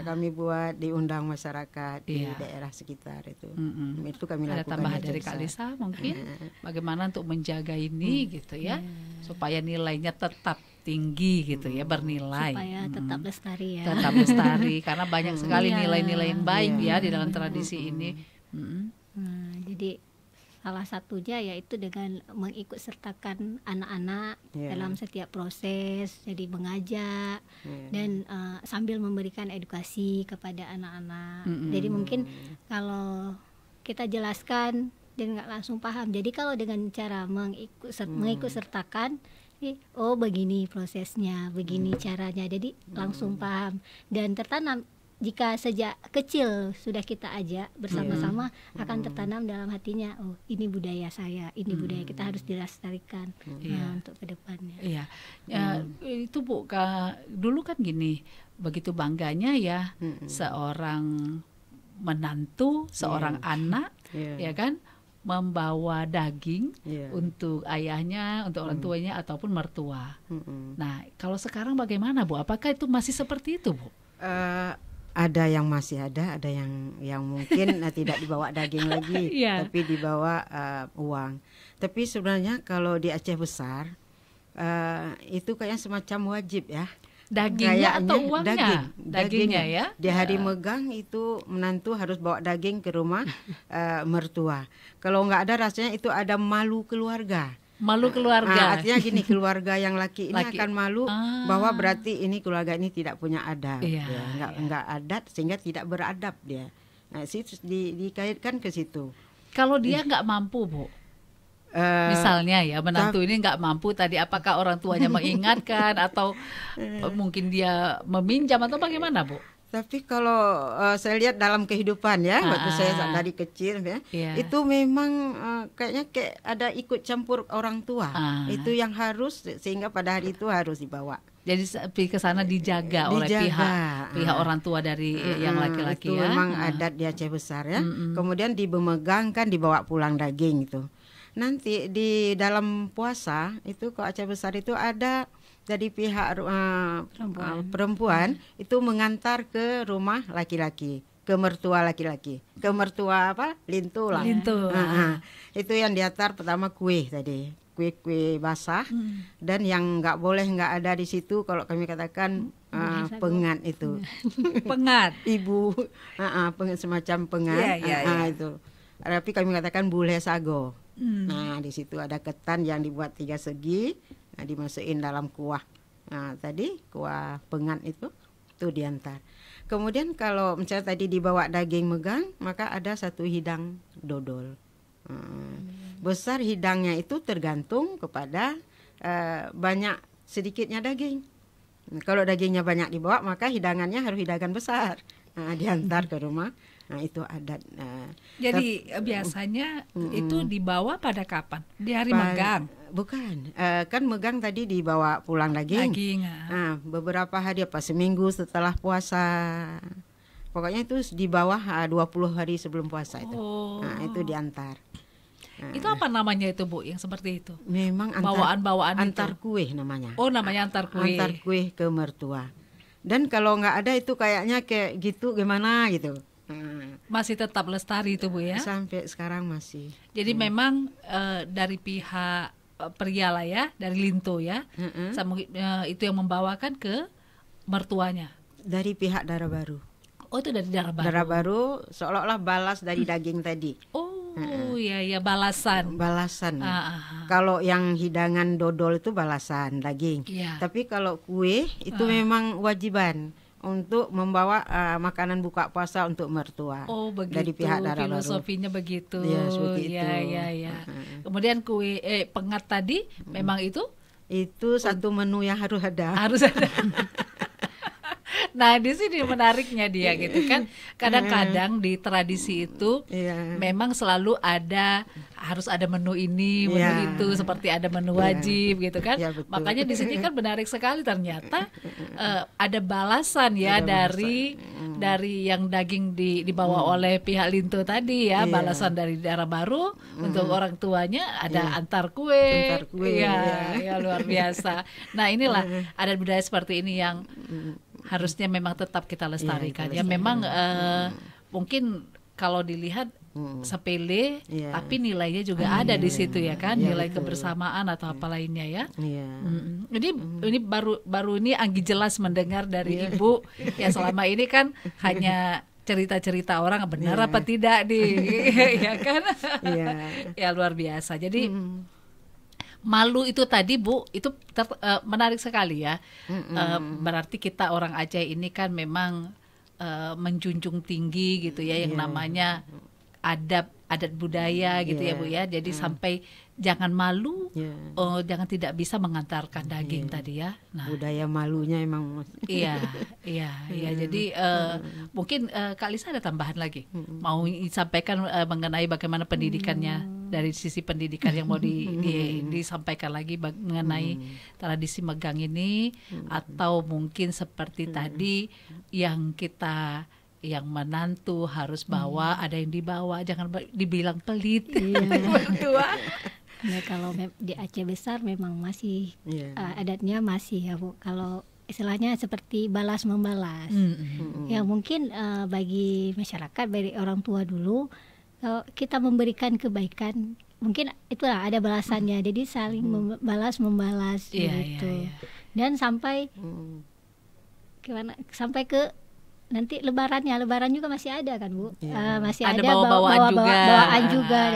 kami buat diundang masyarakat di daerah sekitar itu. Itu kami lakukan. Ada tambahan dari Kak Lisa mungkin bagaimana untuk menjaga ini gitu ya, supaya nilainya tetap tinggi gitu ya, bernilai. Supaya tetap lestari ya. Tetap lestari karena banyak sekali nilai-nilai yang baik ya di dalam tradisi ini. Jadi salah satunya yaitu dengan mengikutsertakan anak-anak dalam setiap proses, jadi mengajak dan sambil memberikan edukasi kepada anak-anak. Jadi mungkin kalau kita jelaskan dan nggak langsung paham, jadi kalau dengan cara mengikutsertakan, oh begini prosesnya, begini caranya, jadi langsung paham dan tertanam. Jika sejak kecil sudah kita ajak bersama-sama, akan tertanam dalam hatinya, oh ini budaya saya, ini budaya kita, harus dilestarikan untuk kedepannya. Itu Bu, dulu kan gini, begitu bangganya ya seorang menantu, seorang anak, ya kan, membawa daging untuk ayahnya, untuk orang tuanya ataupun mertua. Nah, kalau sekarang bagaimana, Bu? Apakah itu masih seperti itu, Bu? Ada yang masih ada yang mungkin tidak dibawa daging lagi, tapi dibawa uang. Tapi sebenarnya kalau di Aceh Besar itu kayaknya semacam wajib ya. Dagingnya atau uangnya? Dagingnya ya. Di hari megang itu menantu harus bawa daging ke rumah mertua. Kalau nggak ada rasanya itu ada malu keluarga. Malu keluarga. Artinya gini, keluarga yang laki ini akan malu bahwa berarti ini keluarga ini tidak punya adab. Nggak adat sehingga tidak beradab dia. Nah, dikaitkan ke situ. Kalau dia nggak mampu, Bu. Misalnya ya menantu ini nggak mampu tadi, apakah orang tuanya mengingatkan atau mungkin dia meminjam atau bagaimana, Bu? Tapi kalau saya lihat dalam kehidupan ya, waktu saya dari kecil ya, itu memang kayaknya kayak ada ikut campur orang tua. Itu yang harus, sehingga pada hari itu harus dibawa. Jadi ke sana dijaga oleh pihak orang tua dari yang laki-laki itu ya. Memang adat di Aceh Besar ya. Kemudian dimegang dibawa pulang daging itu. Nanti di dalam puasa itu ke Aceh Besar itu ada dari pihak perempuan itu mengantar ke rumah laki-laki, ke mertua laki-laki, ke mertua lintu lah. Itu yang diantar pertama kue tadi, kue basah, dan yang nggak ada di situ kalau kami katakan pengat itu. Pengat. Ibu, semacam pengat. Itu. Tapi kami katakan bule sago. Nah, di situ ada ketan yang dibuat 3 segi, dimasukin dalam kuah. Nah, tadi kuah pengat itu diantar. Kemudian kalau misalnya tadi dibawa daging megang, maka ada 1 hidang dodol. Besar hidangnya itu tergantung kepada banyak sedikitnya daging. Kalau dagingnya banyak dibawa, maka hidangannya harus hidangan besar. Diantar ke rumah. Nah, itu adat. Jadi biasanya itu dibawa pada kapan? Di hari megang? Bukan, kan megang tadi dibawa pulang daging. Nah, beberapa hari seminggu setelah puasa. Pokoknya itu di bawah 20 hari sebelum puasa itu. Nah, itu diantar. Itu apa namanya itu, Bu, yang seperti itu? Memang bawaan-bawaan antar kue namanya. Oh, namanya antar kue. Antar kue ke mertua. Dan kalau nggak ada itu kayaknya kayak gitu gimana gitu. Masih tetap lestari itu, Bu, ya? Sampai sekarang masih. Jadi memang dari pihak pria lah ya, dari Linto ya, itu yang membawakan ke mertuanya. Dari pihak darah baru. Oh, itu dari darah baru. Darah baru seolah-olah balas dari daging tadi. Oh, iya balasan. Kalau yang hidangan dodol itu balasan daging. Tapi kalau kue itu memang wajiban untuk membawa makanan buka puasa untuk mertua. Oh, begitu. Dari pihak darah filosofinya baru. Begitu. Ya, seperti itu. Ya. Kemudian kue pengat tadi memang itu satu menu yang harus ada. Nah, di sini menariknya dia gitu kan. Kadang-kadang di tradisi itu memang selalu harus ada menu ini, menu itu, seperti ada menu wajib gitu kan. Makanya di sini kan menarik sekali ternyata ada balasan dari yang daging dibawa oleh pihak Linto tadi ya, balasan dari darah baru untuk orang tuanya ada antar kue. Ya luar biasa. Nah, inilah adat budaya seperti ini yang harusnya memang tetap kita lestarikan. Ya memang mungkin kalau dilihat sepele, tapi nilainya juga ada di situ ya kan, nilai kebersamaan atau apa lainnya ya. Jadi ini baru ini Anggi jelas mendengar dari Ibu ya, selama ini kan hanya cerita-cerita orang, benar apa tidak ya kan. Ya luar biasa. Jadi malu itu tadi, Bu, itu menarik sekali ya. Berarti kita orang Aceh ini kan memang menjunjung tinggi gitu ya yang namanya adat budaya gitu ya, Bu ya. Jadi sampai jangan malu, jangan tidak bisa mengantarkan daging tadi ya. Nah, budaya malunya emang. Iya. Jadi mungkin Kak Lisa ada tambahan lagi, mau disampaikan mengenai bagaimana pendidikannya, dari sisi pendidikan yang mau disampaikan lagi mengenai tradisi megang ini, atau mungkin seperti tadi yang kita yang menantu harus bawa, ada yang dibawa, jangan dibilang pelit. Mertua. Ya, kalau di Aceh Besar memang masih adatnya masih ya, Bu. Kalau istilahnya seperti balas membalas. Ya mungkin bagi masyarakat, bagi orang tua dulu, kita memberikan kebaikan, mungkin itulah ada balasannya. Jadi saling balas membalas gitu. Dan sampai gimana sampai ke nanti lebaran juga masih ada kan Bu, masih ada ada bawaan juga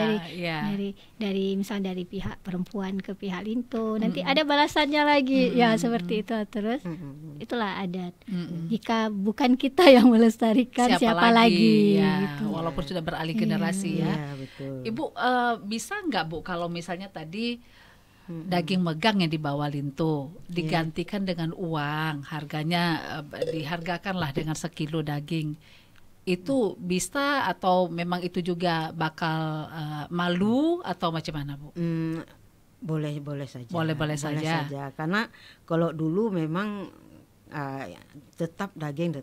dari misal dari pihak perempuan ke pihak Linto, nanti ada balasannya lagi ya seperti itu terus. Itulah adat. Jika bukan kita yang melestarikan, siapa lagi ya, gitu. walaupun sudah beralih generasi ya. Betul. Ibu bisa nggak Bu kalau misalnya tadi daging megang yang dibawa Linto digantikan dengan uang, harganya dihargakanlah dengan sekilo daging, itu bisa atau memang itu juga bakal malu atau macam mana Bu? Boleh saja. Boleh saja. Karena kalau dulu memang tetap daging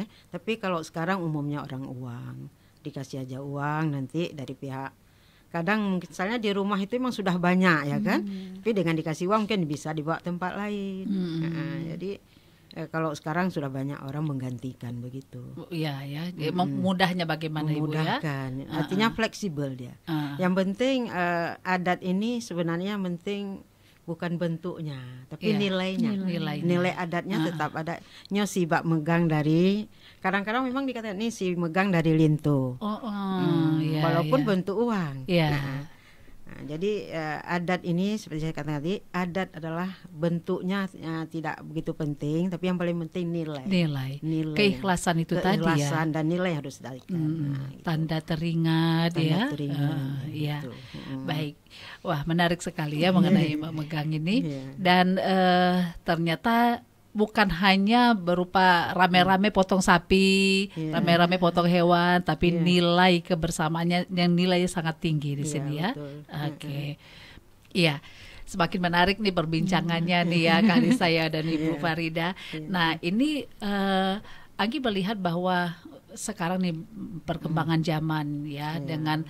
ya. Tapi kalau sekarang umumnya orang uang, dikasih aja uang nanti dari pihak. Kadang misalnya di rumah itu memang sudah banyak ya kan, tapi dengan dikasih uang mungkin bisa dibawa tempat lain. Jadi kalau sekarang sudah banyak orang menggantikan begitu. Iya ya, mudahnya bagaimana Ibu ya? Artinya fleksibel dia. Yang penting adat ini sebenarnya penting bukan bentuknya, tapi nilainya. Nilai adatnya tetap ada. Nyo si bak megang dari, kadang-kadang memang dikatakan ini si megang dari Linto. Walaupun bentuk uang. Jadi adat ini seperti saya katakan tadi, adat adalah bentuknya tidak begitu penting, tapi yang paling penting nilai. Keikhlasan itu tadi ya. Keikhlasan dan nilai harus ditarikan. Tanda teringat ya. Gitu. Baik. Wah, menarik sekali ya mengenai megang ini. Dan ternyata bukan hanya berupa rame-rame potong sapi, rame-rame potong hewan, tapi nilai kebersamaannya yang nilainya sangat tinggi di sini ya. Oke. Iya. Semakin menarik nih perbincangannya nih ya kali saya dan Ibu Farida. Nah, ini Anggi melihat bahwa sekarang nih perkembangan zaman ya dengan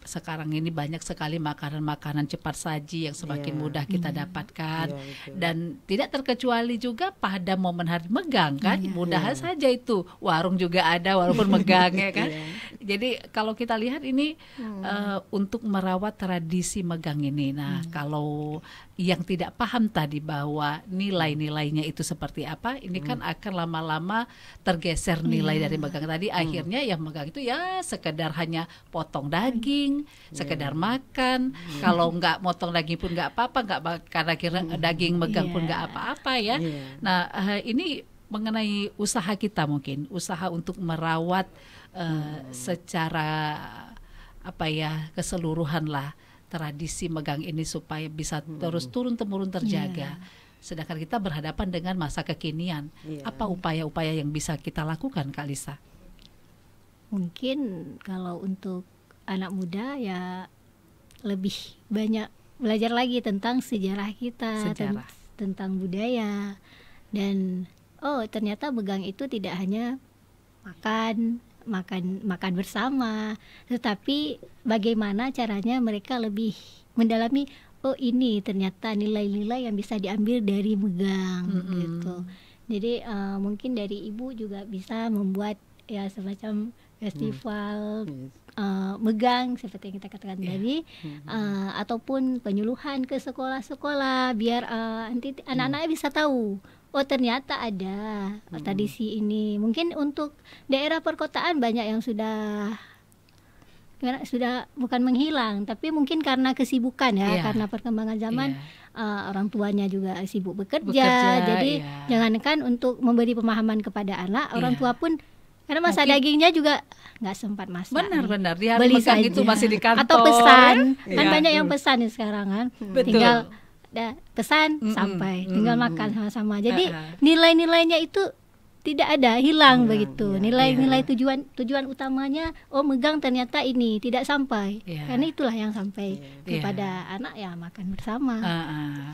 sekarang ini banyak sekali makanan-makanan cepat saji yang semakin mudah kita dapatkan, dan tidak terkecuali juga pada momen hari megang kan, mudah saja itu warung juga ada walaupun megang ya kan. Jadi kalau kita lihat ini untuk merawat tradisi megang ini, nah kalau yang tidak paham tadi bahwa nilai-nilainya itu seperti apa, ini kan akan lama-lama tergeser nilai dari megang tadi, akhirnya yang megang itu ya sekedar hanya potong daging, sekedar makan, kalau nggak motong daging pun nggak apa-apa, karena kira daging megang pun nggak apa-apa ya. Nah ini mengenai usaha kita, mungkin usaha untuk merawat secara keseluruhan lah tradisi megang ini supaya bisa terus turun-temurun terjaga. Sedangkan kita berhadapan dengan masa kekinian. Apa upaya-upaya yang bisa kita lakukan, Kak Lisa? Mungkin kalau untuk anak muda ya lebih banyak belajar lagi tentang sejarah kita, tentang budaya, dan ternyata megang itu tidak hanya makan bersama, tetapi bagaimana caranya mereka lebih mendalami, ini ternyata nilai-nilai yang bisa diambil dari megang gitu. Jadi mungkin dari ibu juga bisa membuat ya semacam festival megang seperti yang kita katakan tadi, ataupun penyuluhan ke sekolah-sekolah biar nanti anak-anaknya bisa tahu, ternyata ada tradisi ini. Mungkin untuk daerah perkotaan banyak yang sudah bukan menghilang, tapi mungkin karena kesibukan ya, karena perkembangan zaman, orang tuanya juga sibuk bekerja. Jadi jangankan untuk memberi pemahaman kepada anak, orang tua pun karena masak dagingnya juga nggak sempat masak. Benar-benar dia beli saja itu masih di kantor atau pesan, kan banyak yang pesan nih sekarang kan. Tinggal pesan sampai, tinggal makan sama-sama. Jadi nilai-nilainya itu tidak ada, hilang begitu. Nilai-nilai tujuan utamanya, megang ternyata ini tidak sampai. Karena itulah yang sampai kepada anak ya makan bersama.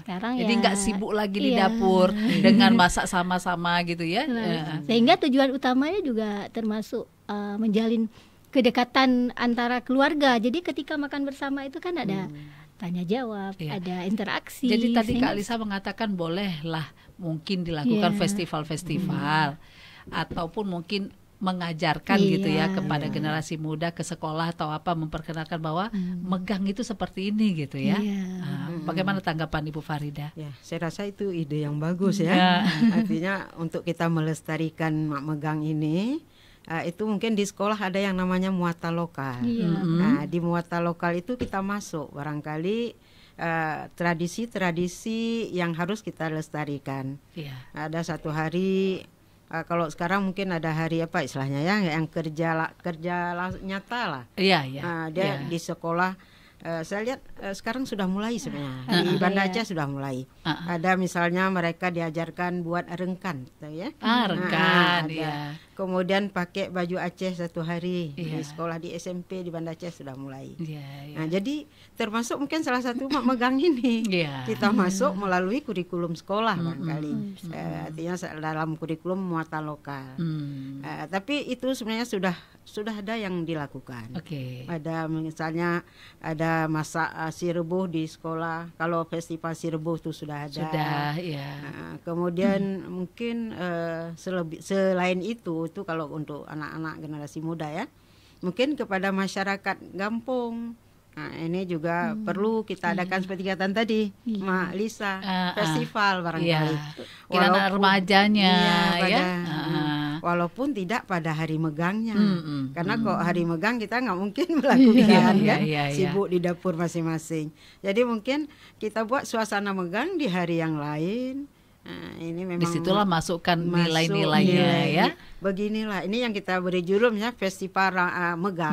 Sekarang jadi nggak sibuk lagi di dapur dengan masak sama-sama gitu ya. Sehingga tujuan utamanya juga termasuk menjalin kedekatan antara keluarga. Jadi ketika makan bersama itu kan ada tanya jawab, ada interaksi. Jadi tadi Kak Lisa mengatakan bolehlah mungkin dilakukan festival-festival, ataupun mungkin mengajarkan gitu ya kepada generasi muda, ke sekolah atau apa, memperkenalkan bahwa megang itu seperti ini gitu ya. Bagaimana tanggapan Ibu Farida? Ya, saya rasa itu ide yang bagus ya. Artinya untuk kita melestarikan mak megang ini, itu mungkin di sekolah ada yang namanya muata lokal. Nah, di muata lokal itu kita masuk barangkali tradisi-tradisi yang harus kita lestarikan. Ada satu hari, kalau sekarang mungkin ada hari apa istilahnya ya, yang kerja nyata lah. Dia di sekolah. Saya lihat sekarang sudah mulai sebenarnya di Banda Aceh sudah mulai. Ada misalnya mereka diajarkan buat rengkan, ya. Rengkan, Kemudian pakai baju Aceh satu hari di sekolah di SMP di Banda Aceh sudah mulai. Nah, jadi termasuk mungkin salah satu mak megang ini kita masuk melalui kurikulum sekolah barangkali. Artinya dalam kurikulum muata lokal. Tapi itu sebenarnya sudah ada yang dilakukan. Ada misalnya ada masak si rebuh di sekolah. Kalau festival si rebuh itu sudah ada. Kemudian mungkin selain itu kalau untuk anak-anak generasi muda ya, mungkin kepada masyarakat kampung. Nah, ini juga perlu kita adakan seperti kegiatan tadi, Mak Lisa, festival barangkali. Kira remajanya, walaupun tidak pada hari megangnya, karena kok hari megang kita nggak mungkin melakukan sibuk di dapur masing-masing. Jadi mungkin kita buat suasana megang di hari yang lain. Nah, ini memang disitulah masukkan nilai-nilainya ya. Beginilah, ini yang kita beri judul ya, festival megang.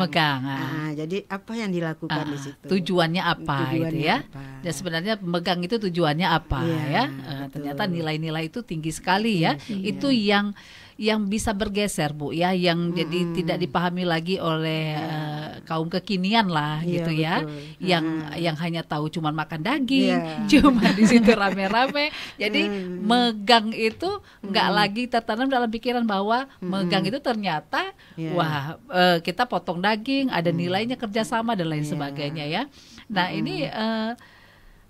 Jadi apa yang dilakukan di situ? Tujuannya apa gitu ya? Dan sebenarnya megang itu tujuannya apa ternyata nilai-nilai itu tinggi sekali ya. Itu yang bisa bergeser Bu ya, yang jadi tidak dipahami lagi oleh kaum kekinian lah gitu ya, yang hanya tahu cuma makan daging, cuma di situ rame-rame. Jadi megang itu nggak lagi tertanam dalam pikiran bahwa megang itu ternyata kita potong daging, ada nilainya kerjasama dan lain sebagainya ya. Nah ini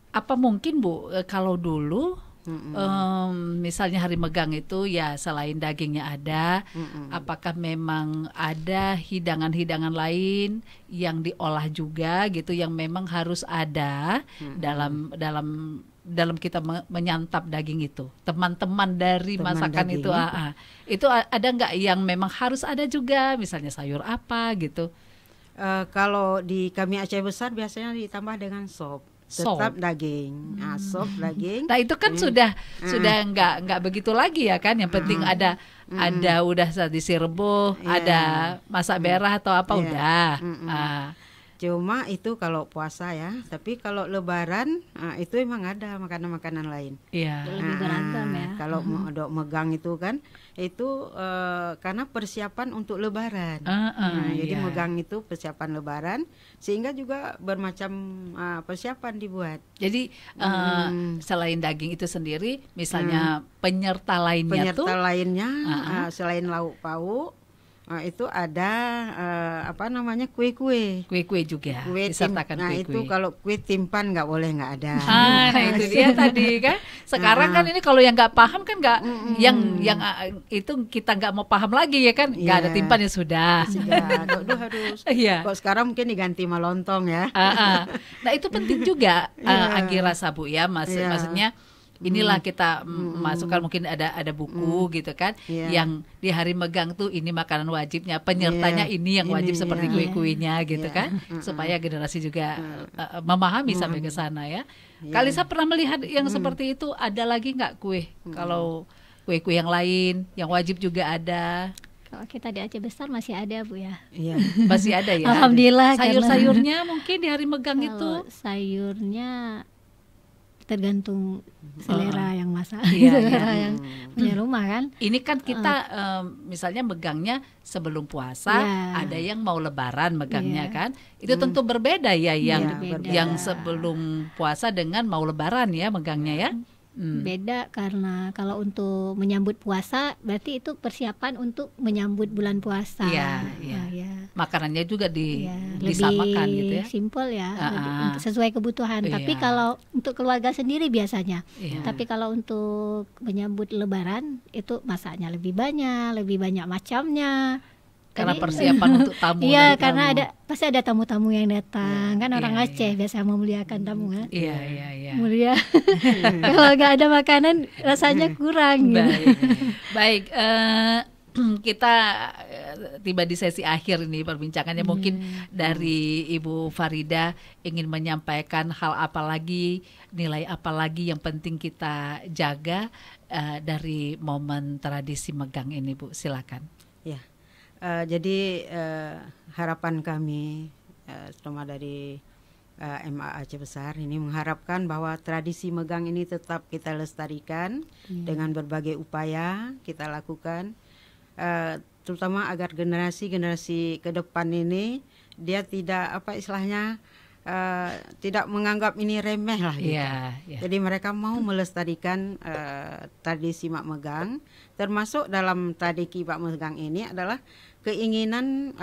apa mungkin Bu kalau dulu misalnya hari megang itu ya selain dagingnya ada, apakah memang ada hidangan-hidangan lain yang diolah juga gitu yang memang harus ada dalam kita menyantap daging itu, teman-teman dari masakan daging itu ada nggak yang memang harus ada juga, misalnya sayur apa gitu? Kalau di kami Aceh Besar biasanya ditambah dengan sop. Tetap daging, sop daging. Nah itu kan sudah nggak begitu lagi ya kan? Yang penting ada udah di rebuh, ada masak berah atau apa udah. Cuma itu kalau puasa ya, tapi kalau Lebaran itu emang ada makanan-makanan lain. Lebih beragam ya. Kalau megang itu kan, itu karena persiapan untuk Lebaran. Jadi megang itu persiapan Lebaran, sehingga juga bermacam persiapan dibuat. Jadi selain daging itu sendiri, misalnya penyerta lainnya selain lauk pauk. Itu ada kue-kue juga disertakan kue-kue. Itu kalau kue timpan nggak boleh, nggak ada. Nah itu dia tadi kan. Sekarang kan ini kalau yang nggak paham kan nggak, yang itu kita nggak mau paham lagi ya kan, nggak ada timpan ya sudah. Itu harus. Kok sekarang mungkin diganti melontong ya. Nah itu penting juga Anggi rasa Bu ya, maksudnya. Inilah kita masukkan mungkin ada buku gitu kan, yang di hari megang tuh ini makanan wajibnya, penyertanya ini yang wajib seperti kue-kuenya gitu kan, supaya generasi juga memahami sampai ke sana ya. Kak Lisa pernah melihat yang seperti itu, ada lagi nggak kue? Kalau kue-kue yang lain yang wajib juga ada? Kalau kita di Aceh Besar masih ada Bu ya. Masih ada ya. Alhamdulillah. Sayur-sayurnya mungkin di hari megang itu? Sayurnya tergantung selera yang masak, selera yang punya rumah kan. Ini kan kita misalnya megangnya sebelum puasa, ada yang mau Lebaran megangnya kan. Itu tentu berbeda ya, yang sebelum puasa dengan mau Lebaran ya megangnya ya. Beda karena kalau untuk menyambut puasa berarti itu persiapan untuk menyambut bulan puasa. Makanannya juga disamakan gitu ya. Simpel ya, sesuai kebutuhan. Tapi kalau untuk keluarga sendiri biasanya. Tapi kalau untuk menyambut Lebaran itu masaknya lebih banyak macamnya. Karena persiapan untuk tamu. Iya, karena pasti ada tamu-tamu yang datang. Kan orang Aceh biasa memuliakan tamu kan. Iya. Mulia. Kalau nggak ada makanan rasanya kurang. Baik. Kita tiba di sesi akhir ini perbincangannya. Mungkin dari Ibu Farida ingin menyampaikan hal apa lagi, nilai apa lagi yang penting kita jaga dari momen tradisi megang ini, Bu. Silakan. Ya, jadi harapan kami terutama dari MA Aceh Besar ini mengharapkan bahwa tradisi megang ini tetap kita lestarikan dengan berbagai upaya kita lakukan. Terutama agar generasi ke depan ini dia tidak tidak menganggap ini remeh lah gitu. Jadi mereka mau melestarikan tradisi mak megang, termasuk dalam tradisi mak megang ini adalah keinginan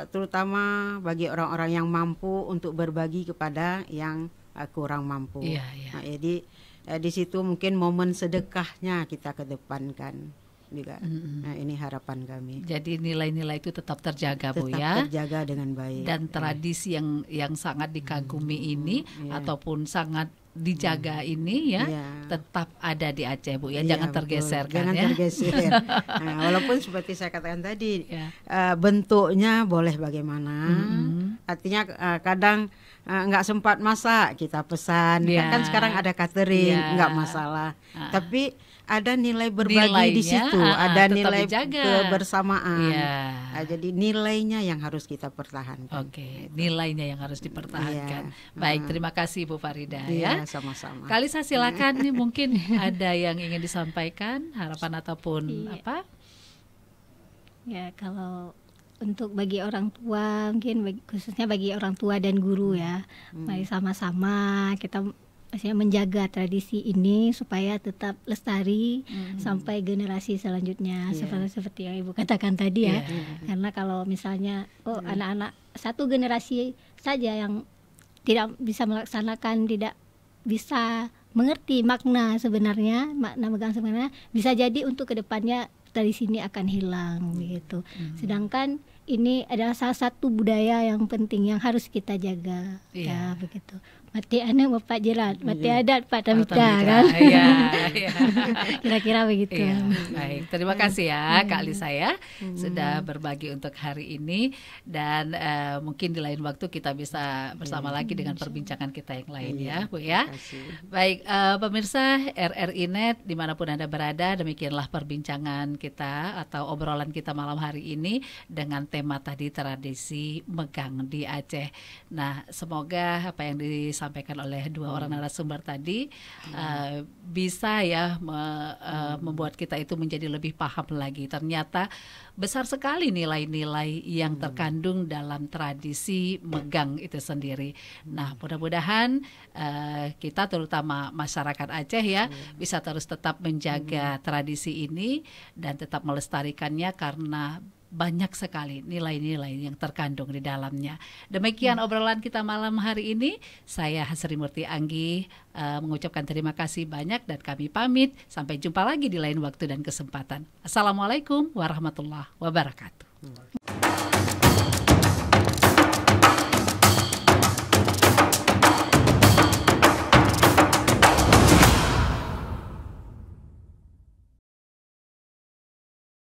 terutama bagi orang-orang yang mampu untuk berbagi kepada yang kurang mampu. Nah, jadi di situ mungkin momen sedekahnya kita kedepankan juga. Nah, ini harapan kami. Jadi nilai-nilai itu tetap terjaga, Bu, ya. Tetap terjaga dengan baik. Dan tradisi yang sangat dikagumi ini ataupun sangat dijaga ini tetap ada di Aceh, Bu, ya. Jangan tergeser kan, jangan tergeser. Nah, walaupun seperti saya katakan tadi bentuknya boleh bagaimana. Artinya kadang nggak sempat masak kita pesan. Kan sekarang ada catering, nggak masalah. Tapi ada nilai berbagi di situ, ada nilai kebersamaan. Jadi nilainya yang harus kita pertahankan. Nilainya yang harus dipertahankan. Baik, terima kasih Bu Farida. Sama-sama. Kalisa, silakan nih, mungkin ada yang ingin disampaikan, harapan ataupun apa? Ya, kalau untuk bagi orang tua, mungkin khususnya bagi orang tua dan guru ya, mari sama-sama kita menjaga tradisi ini supaya tetap lestari sampai generasi selanjutnya, seperti yang Ibu katakan tadi ya. Karena kalau misalnya anak-anak satu generasi saja yang tidak bisa melaksanakan, tidak bisa mengerti makna megang sebenarnya, bisa jadi untuk kedepannya tradisi ini akan hilang begitu. Sedangkan ini adalah salah satu budaya yang penting yang harus kita jaga, ya begitu. Mati anak bapak jerat, mati adat pak tamita kan. Kira-kira begitu. Baik, terima kasih ya Kak Lisa ya sudah berbagi untuk hari ini, dan mungkin di lain waktu kita bisa bersama lagi dengan perbincangan kita yang lain ya, Bu ya. Baik, pemirsa RRI Net dimanapun Anda berada, demikianlah perbincangan kita atau obrolan kita malam hari ini dengan tema tadi tradisi megang di Aceh. Nah, semoga apa yang disampaikan oleh dua orang narasumber tadi bisa ya membuat kita itu menjadi lebih paham lagi. Ternyata besar sekali nilai-nilai yang terkandung dalam tradisi megang itu sendiri. Nah, mudah-mudahan kita terutama masyarakat Aceh ya bisa terus tetap menjaga tradisi ini dan tetap melestarikannya, karena banyak sekali nilai-nilai yang terkandung di dalamnya. Demikian obrolan kita malam hari ini. Saya Hasri Murti Anggi mengucapkan terima kasih banyak dan kami pamit. Sampai jumpa lagi di lain waktu dan kesempatan. Assalamualaikum warahmatullahi wabarakatuh.